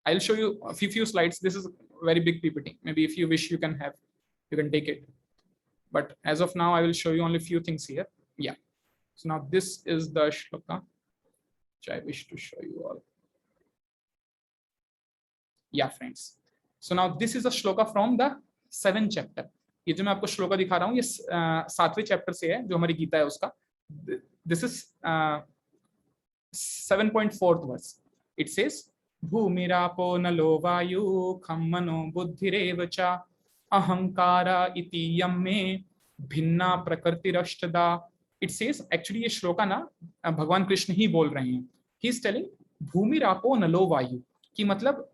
I'll show you a few slides. This is a very big PPT. Maybe if you wish, you can take it. But as of now, I will show you only few things here. Yeah. So now this is the shloka which I wish to show you all. Yeah, friends. So now this is a shloka from the 7th chapter. ये जो मैं आपको श्लोका दिखा रहा हूँ, ये 7वें chapter से है, जो हमारी गीता है उसका. This is 7.4th verse. It says, Bhumirapo nalo vayu khammano buddhirev cha ahankara iti yamme bhinna prakartirashtada. It says, actually ये श्लोका ना भगवान कृष्ण ही बोल रहे हैं. He is telling Bhumirapo nalo vayu, कि मतलब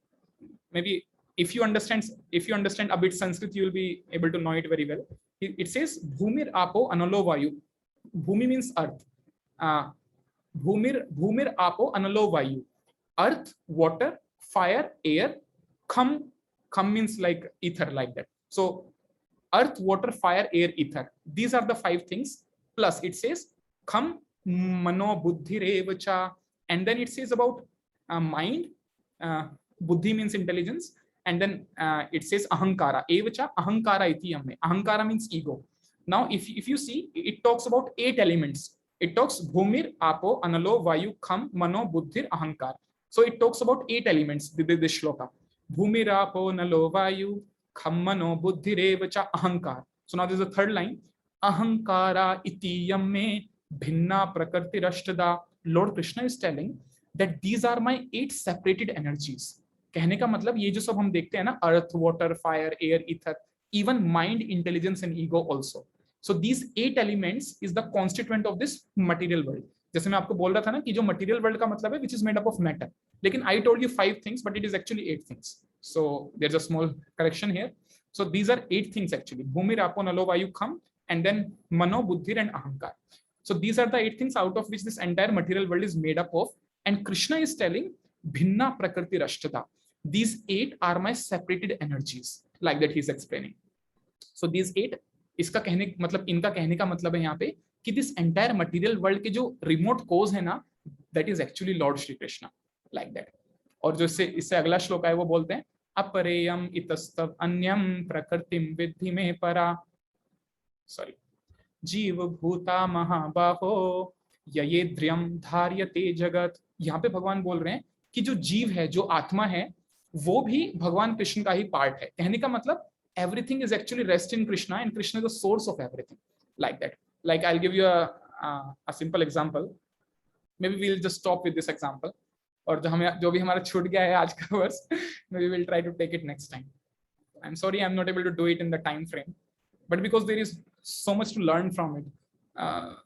maybe if you understand a bit Sanskrit, you will be able to know it very well. It says Bhumir apo analo vayu. Bhumi means earth. Bhumir apo analo vayu. Earth, water, fire, air. Kham means like ether, like that. So earth, water, fire, air, ether. These are the 5 things. Plus it says kham mano buddhi revacha. And then it says about mind. Buddhi means intelligence. And then it says ahankara. Evacha ahankara iti yamme. Ahankara means ego. Now, if you see, it talks about 8 elements. It talks bhumir, apo, analo, vayu, kham, mano, buddhir, ahankar. So it talks about 8 elements. This shloka. Bhumir, apo, analo, vayu, kham, mano, buddhir, evacha, ahankar. So now there's a third line. Ahankara iti yamme bhinna prakriti rashtada. Lord Krishna is telling that these are my 8 separated energies. कहने का मतलब ये जो सब हम देखते हैं ना, earth, water, fire, air, ether, even mind, intelligence and ego also. So these 8 elements is the constituent of this material world. जैसे मैं आपको बोल रहा था ना कि जो material world का मतलब है which is made up of matter. लेकिन I told you 5 things, but it is actually 8 things. So there's a small correction here. So these are 8 things actually. Bhumir, apo, nalo, vayu, kham, and then mano, buddhir and ahankar. So these are the 8 things out of which this entire material world is made up of. And Krishna is telling bhinna prakriti rashtada. These 8 are my separated energies. Like that he is explaining. So these 8, इसका कहने मतलब इनका कहने का मतलब है यहाँ पे कि this entire material world के जो remote cause है ना, that is actually Lord Shri Krishna, like that. और जो इससे अगला श्लोक है वो बोलते हैं अपरेयम इतस्तव अन्यम प्रकृतिम विद्धि में परा, सॉरी, जीव भूता महाबाहो ययेद्रियम धार्यते जगत. यहाँ पे भगवान बोल रहे हैं कि जो जीव है, जो आत्मा है, वो भी भगवान कृष्ण का ही पार्ट है. कहने का मतलब everything is actually rest in Krishna and Krishna is the source of everything, like that. Like I'll give you a simple example. Maybe we'll just stop with this example. और जो भी हमारा छूट गया है आज का verse, maybe we'll try to take it next time. I'm sorry I'm not able to do it in the time frame, but because there is so much to learn from it,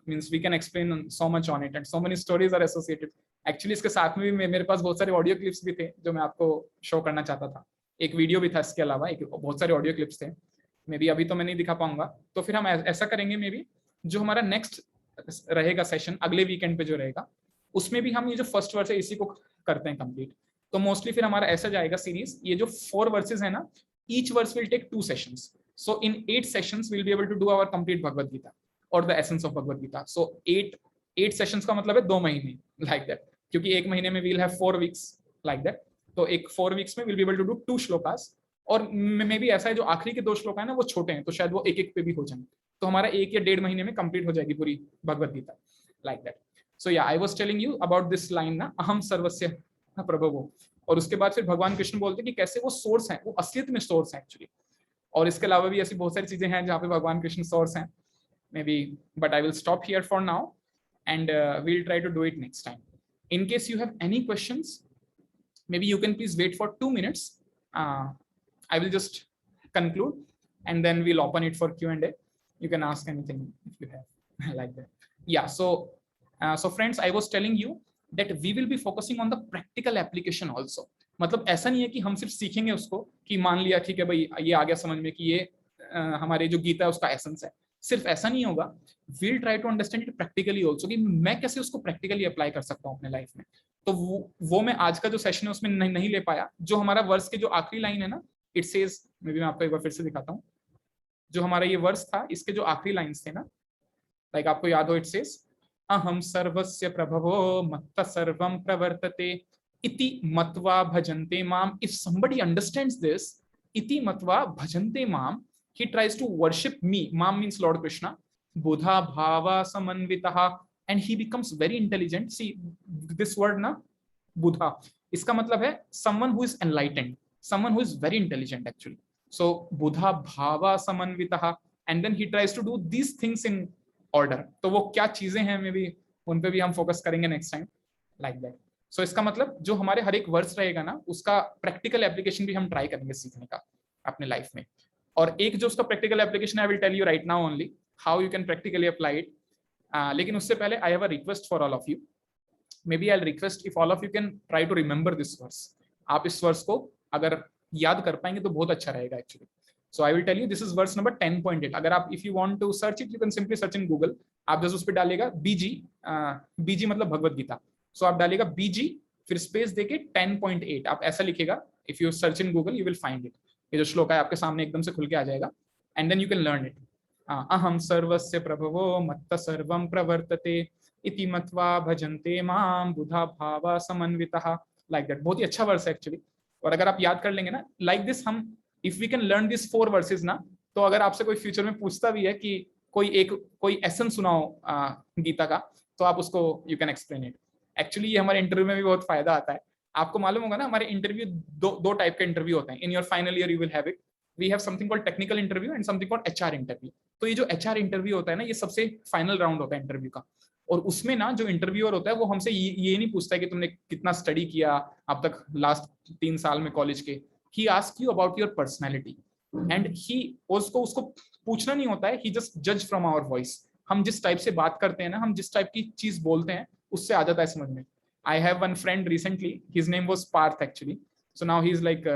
means we can explain so much on it and so many stories are associated. Actually इसके साथ में भी मेरे पास बहुत सारे audio clips भी थे जो मैं आपको शो करना चाहता था. एक वीडियो भी था इसके अलावा, एक बहुत सारे ऑडियो क्लिप्स थे. मे बी अभी तो मैं नहीं दिखा पाऊंगा, तो फिर हम ऐसा करेंगे, मे बी जो हमारा नेक्स्ट रहेगा सेशन अगले वीकेंड पे जो रहेगा, उसमें भी हम ये जो फर्स्ट वर्स है इसी को करते हैं कंप्लीट. तो मोस्टली फिर हमारा ऐसा जाएगा सीरीज. ये जो 4 वर्सेस है ना, each verse will take 2 sessions. So in 8 sessions will be able to do our complete Bhagavad Gita और the essence of Bhagavad Gita. So 8 sessions का मतलब है 2 महीने, लाइक दैट. क्योंकि एक महीने में we'll have 4 weeks, like that. तो एक 4 वीक्स में will be able to do 2 shlokas. और मे बी ऐसा है जो आखिरी के 2 श्लोक है ना वो छोटे हैं, तो शायद वो एक पे भी हो जाएंगे. तो हमारा 1 या 1.5 महीने में कंप्लीट हो जाएगी पूरी भगवद गीता, लाइक दैट. सो या I was telling you about this line ना, अहम सर्वस्य प्रभवो. और उसके बाद फिर भगवान कृष्ण बोलते हैं कि कैसे वो सोर्स है, वो असलियत में सोर्स है एक्चुअली. और इसके अलावा भी ऐसी बहुत सारी चीजें हैं जहाँ पे भगवान कृष्ण सोर्स हैं, maybe. But I will stop here for now and we'll try to do it next time. In case you have any questions, maybe you can please wait for 2 minutes. I will just conclude and then we'll open it for Q&A. You can ask anything if you have like that. Yeah, so friends, I was telling you that we will be focusing on the practical application also. मतलब ऐसा नहीं है कि हम सिर्फ सीखेंगे उसको कि मान लिया ठीक है भाई ये आ गया समझ में कि ये हमारे जो गीता है उसका एसेंस है. सिर्फ ऐसा नहीं होगा. we'll try to understand it practically also कि मैं कैसे उसको प्रैक्टिकली अप्लाई कर सकता हूँ अपने लाइफ में. तो वो मैं आज का जो सेशन है उसमें नहीं ले पाया. जो हमारा वर्स के जो आखिरी लाइन है ना, इट सेज, मे बी मैं आपको एक बार फिर से दिखाता हूँ. जो हमारा ये वर्स था, इसके जो आखिरी लाइंस थे ना, लाइक आपको याद हो, इट सेज अहम सर्वस्य प्रभवो मत्त सर्वम प्रवर्तते इति मत्वा भजन्ते माम. इफ somebody understands this, इति मत्वा भजन्ते माम, he tries to worship me. Mam means Lord Krishna. Buddha bhava samanvitaha, and he becomes very intelligent. See this word na, Buddha, iska matlab hai someone who is enlightened, someone who is very intelligent actually. So Buddha bhava samanvitaha, and then he tries to do these things in order. तो वो क्या चीजें हैं, may be उन पे भी हम focus करेंगे नेक्स्ट टाइम, लाइक दैट. सो इसका मतलब जो हमारे हर एक वर्स रहेगा ना, उसका प्रैक्टिकल एप्लीकेशन भी हम ट्राई करेंगे सीखने का अपने लाइफ में. और एक जो उसका practical application I will tell you right now only how you can practically apply it. लेकिन उससे पहले I have a request for all of you. Maybe I will request if all of you can try to remember this verse. आप इस verse को अगर याद कर पाएंगे तो बहुत अच्छा रहेगा actually. So I will tell you this is verse number 10.8. अगर आप if you want to search it, you can simply search in Google. आप जस्ट उस पर डालेगा बीजी मतलब भगवद गीता. सो आप डालेगा बीजी फिर स्पेस देके 10.8, आप ऐसा लिखेगा. If you search in Google you will find it. ये जो श्लोक है आपके सामने एकदम से खुल के आ जाएगा, and then you can learn it. अहम सर्वस्य प्रभवो मत्त सर्वम प्रवर्तते इति मत्वा भजन्ते माम बुधा भावा समन्वितः, लाइक दैट. बहुत ही अच्छा वर्स है एक्चुअली. और अगर आप याद कर लेंगे ना लाइक दिस, हम if we can learn this 4 verses ना, तो अगर आपसे कोई फ्यूचर में पूछता भी है कि कोई एसेंस सुनाओ गीता का, तो आप उसको you can explain it. Actually ये हमारे इंटरव्यू में भी बहुत फायदा आता है। आपको मालूम होगा ना, हमारे इंटरव्यू दो टाइप के इंटरव्यू होते हैं। In your final year you will have it, we have something called technical interview and something called HR interview. तो ये जो एचआर इंटरव्यू होता है ना, ये सबसे फाइनल राउंड होता है इंटरव्यू का। और उसमें ना जो इंटरव्यूअर होता है वो हमसे ये नहीं पूछता है कि तुमने कितना स्टडी किया अब तक लास्ट 3 साल में कॉलेज के। He ask you about your personality and he उसको पूछना नहीं होता है, ही जस्ट जज फ्रॉम आवर वॉइस। हम जिस टाइप से बात करते हैं ना, हम जिस टाइप की चीज बोलते हैं, उससे आ जाता है समझ में। I have one friend recently, his name was Parth actually. So now he's like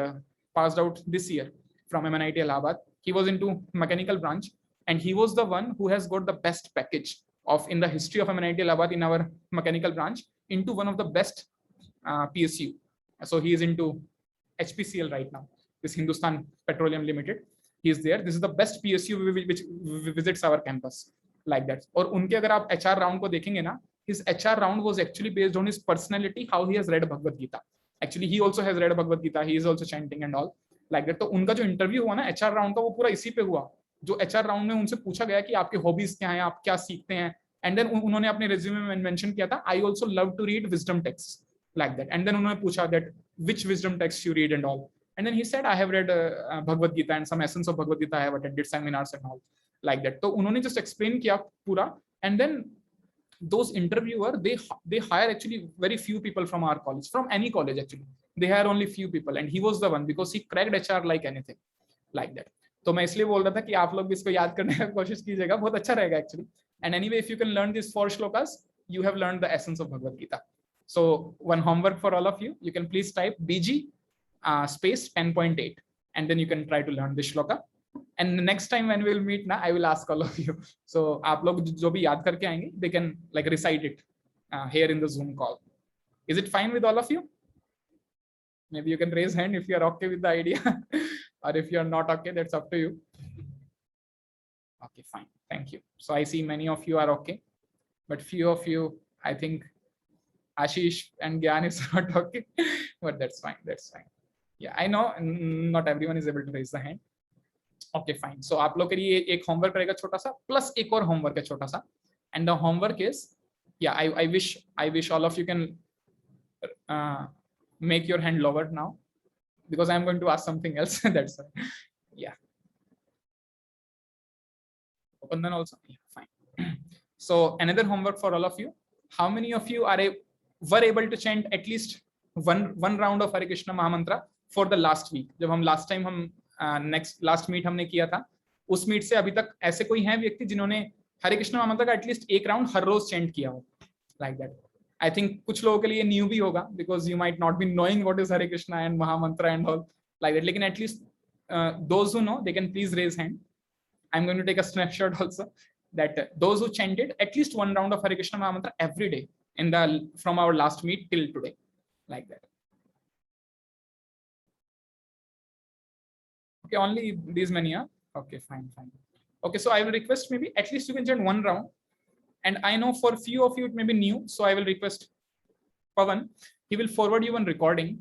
passed out this year from MNIT Allahabad. He was into mechanical branch and he was the one who has got the best package of in the history of MNIT Allahabad in our mechanical branch into one of the best PSU. So he is into HPCL right now, this Hindustan Petroleum Limited. He is there. This is the best PSU which visits our campus like that. और उनके अगर आप HR round को देखेंगे ना, his HR round was actually based on his personality, how he has read Bhagavad Gita. Actually, he also has read Bhagavad Gita. He is also chanting and all like that. तो उनका जो interview हुआ ना HR round का, वो पूरा इसी पे हुआ। जो HR राउंड में उनसे पूछा गया कि आपके हॉबीज क्या हैं, आप क्या सीखते हैं, एंड देन उन्होंने अपने रिज्यूमे में मेंशन किया था, I also love to read wisdom text like that. And then उन्होंने पूछा that which wisdom text you read and all, and then he said I have read Bhagavad Gita and some essence of Bhagavad Gita, I have attended seminars and all like that. तो उन्होंने just explain किया पूरा, and then those interviewer they hire actually very few people from our college, from any college actually they hire only few people, and he was the one because he cracked HR like anything like that. तो मैं इसलिए बोल रहा था कि आप लोग भी इसको याद करने की कोशिश कीजिएगा, बहुत अच्छा रहेगा actually. And anyway, if you can learn these 4 shlokas, you have learned the essence of Bhagavad Gita. So one homework for all of you, you can please type BG space 10.8 and then you can try to learn this shloka. And the next time when we will meet na, I will ask all of you. So आप लोग जो भी याद करके आएंगे, they can like recite it here in the Zoom call. Is it fine with all of you? Maybe you can raise hand if you are okay with the idea, or if you are not okay, that's up to you. Okay, fine. Thank you. So I see many of you are okay, but few of you, I think Ashish and Gyan is not okay, but that's fine. That's fine. Yeah, I know not everyone is able to raise the hand. Okay fine. So आप लोग के लिए एक homework रहेगा छोटा सा, plus एक और होमवर्क है छोटा सा, and the homework is, yeah I wish all of you can make your hand lower now because I am going to ask something else, that's yeah open then also, yeah, fine. So another homework for all of you, how many of you were able to chant at least one round of Hare Krishna Mahamantra for the last week? जब हम last time हम last meet हमने किया था, उस meet से अभी तक ऐसे कोई है व्यक्ति जिन्होंने हरे कृष्ण महामंत्र का एटलीस्ट एक राउंड हर रोज चेंट किया हो लाइक दैट? आई थिंक कुछ लोगों के लिए न्यू भी होगा because you might not be knowing what is Hare Krishna and mahamantra and all like that, लेकिन at least those who know they can please raise hand. I am going to take a snapshot also that those who chanted at least one round of Hare Krishna Mahamantra every day in the from our last meet till today, like that. Okay, only these many are okay. Fine. Okay, so I will request maybe at least you can chant one round, and I know for few of you it may be new, so I will request Pawan, he will forward you one recording.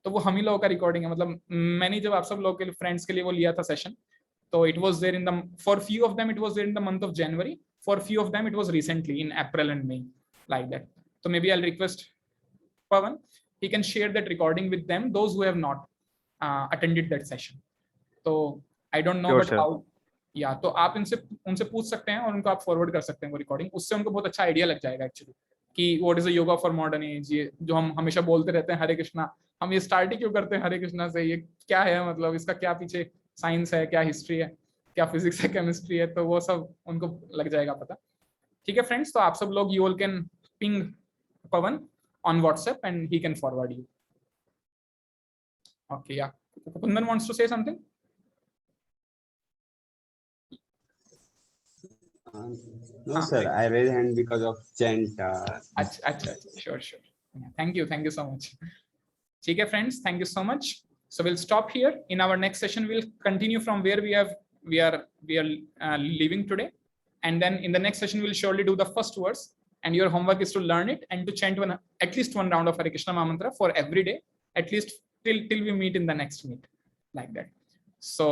तो वो हम ही लोगों का recording है, मतलब मैंने जब आप सब लोग के फ्रेंड्स के लिए वो लिया था session, so it was there in the, for few of them it was there in the month of January, for few of them it was recently in April and May, like that. So maybe I'll request Pawan, he can share that recording with them, those who have not attended that session. So I don't know, but how, yeah, तो आप उनसे पूछ सकते हैं और उनको आप forward कर सकते हैं वो रिकॉर्डिंग, उससे उनको बहुत अच्छा आइडिया लग जाएगा एक्चुअली कि what is a yoga for modern age. ये जो हम हमेशा बोलते रहते हैं हरे कृष्णा, हम ये स्टार्ट ही क्यों करते हैं हरे कृष्णा से, ये क्या है, मतलब इसका क्या पीछे साइंस है, क्या हिस्ट्री है, क्या फिजिक्स है, केमिस्ट्री है, तो वो सब उनको लग जाएगा पता. ठीक है फ्रेंड्स, तो आप सब लोग you all can ping Pawan on WhatsApp and he can forward you. Okay, या Kundan wants to say something. No sir, I raised hand because of chant. अच्छा, sure. Thank you so much. ठीक है friends, thank you so much. So we'll stop here. In our next session, we'll continue from where we are leaving today, and then in the next session we'll surely do the first verse. And your homework is to learn it and to chant at least one round of Hare Krishna Mahamantra for every day, at least till we meet in the next meet, like that. So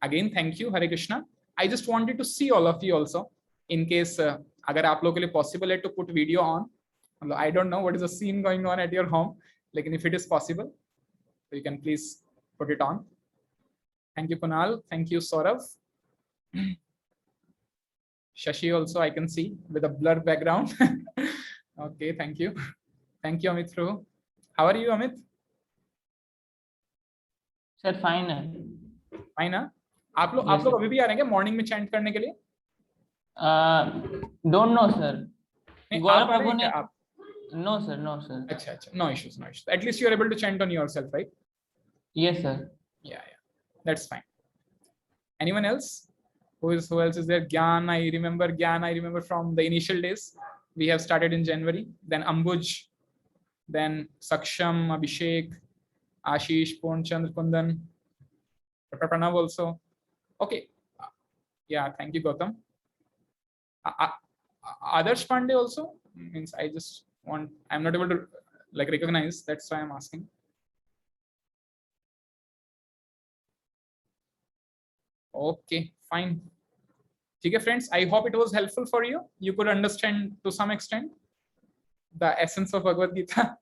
again, thank you, Hare Krishna. I just wanted to see all of you also in case अगर आप लोगों के लिए possible है to put video on. I don't know what is the scene going on at your home. Like if it is possible, you can please put it on. Thank you, Kunal. Thank you, Saurav. Shashi also I can see with a blur background. Okay, thank you. Thank you, Amit. How are you, Amit? Sir fine है. Fine है. आप लोग अभी भी आ रहे हैं क्या morning में चैंट करने के लिए? Don't know sir. Gaurav Prabhu ने आप? No sir. अच्छा, no issues. At least you are able to chant on yourself, right? Yes sir. Yeah, that's fine. Anyone else? Who else is there? Gyan, I remember from the initial days. We have started in January. Then Ambuj, then Saksham, Abhishek, Ashish, Purnchand, Kundan, Pranav also. Okay. Yeah, thank you, Gautam. Adarsh Pandey also means I'm not able to recognize. That's why I'm asking. Okay, fine. Okay, friends, I hope it was helpful for you. You could understand to some extent the essence of Bhagavad Gita.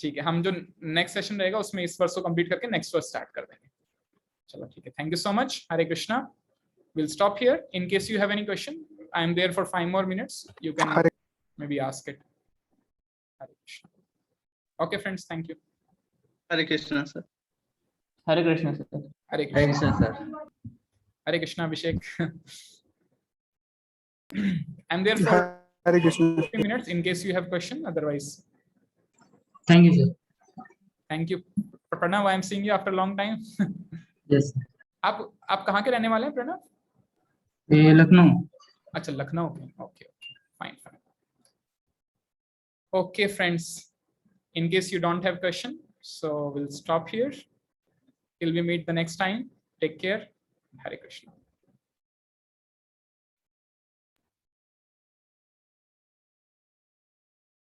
ठीक है, हम जो next session रहेगा उसमें इस वर्ष को complete करके नेक्स्ट वर्ष स्टार्ट कर देंगे. चलो ठीक है, thank you so much. Hare Krishna. We'll stop here. In case you have any question, I am there for 5 more minutes. You can maybe ask it. Hare Krishna. Okay, friends, thank you. Hare Krishna sir. Hare Krishna sir. Hare Krishna sir. Hare Krishna, Abhishek. I'm there for Hare Krishna. 50 minutes in case you have question. Otherwise, Thank you sir. thank you. Pranav, I am seeing you after a long time. Yes. आप कहाँ के रहने वाले हैं प्रणव? लखनऊ. अच्छा, लखनऊ के. Okay, fine. Okay, friends. In case you don't have question, so we'll stop here till we meet the next time. Take care. Hare Krishna.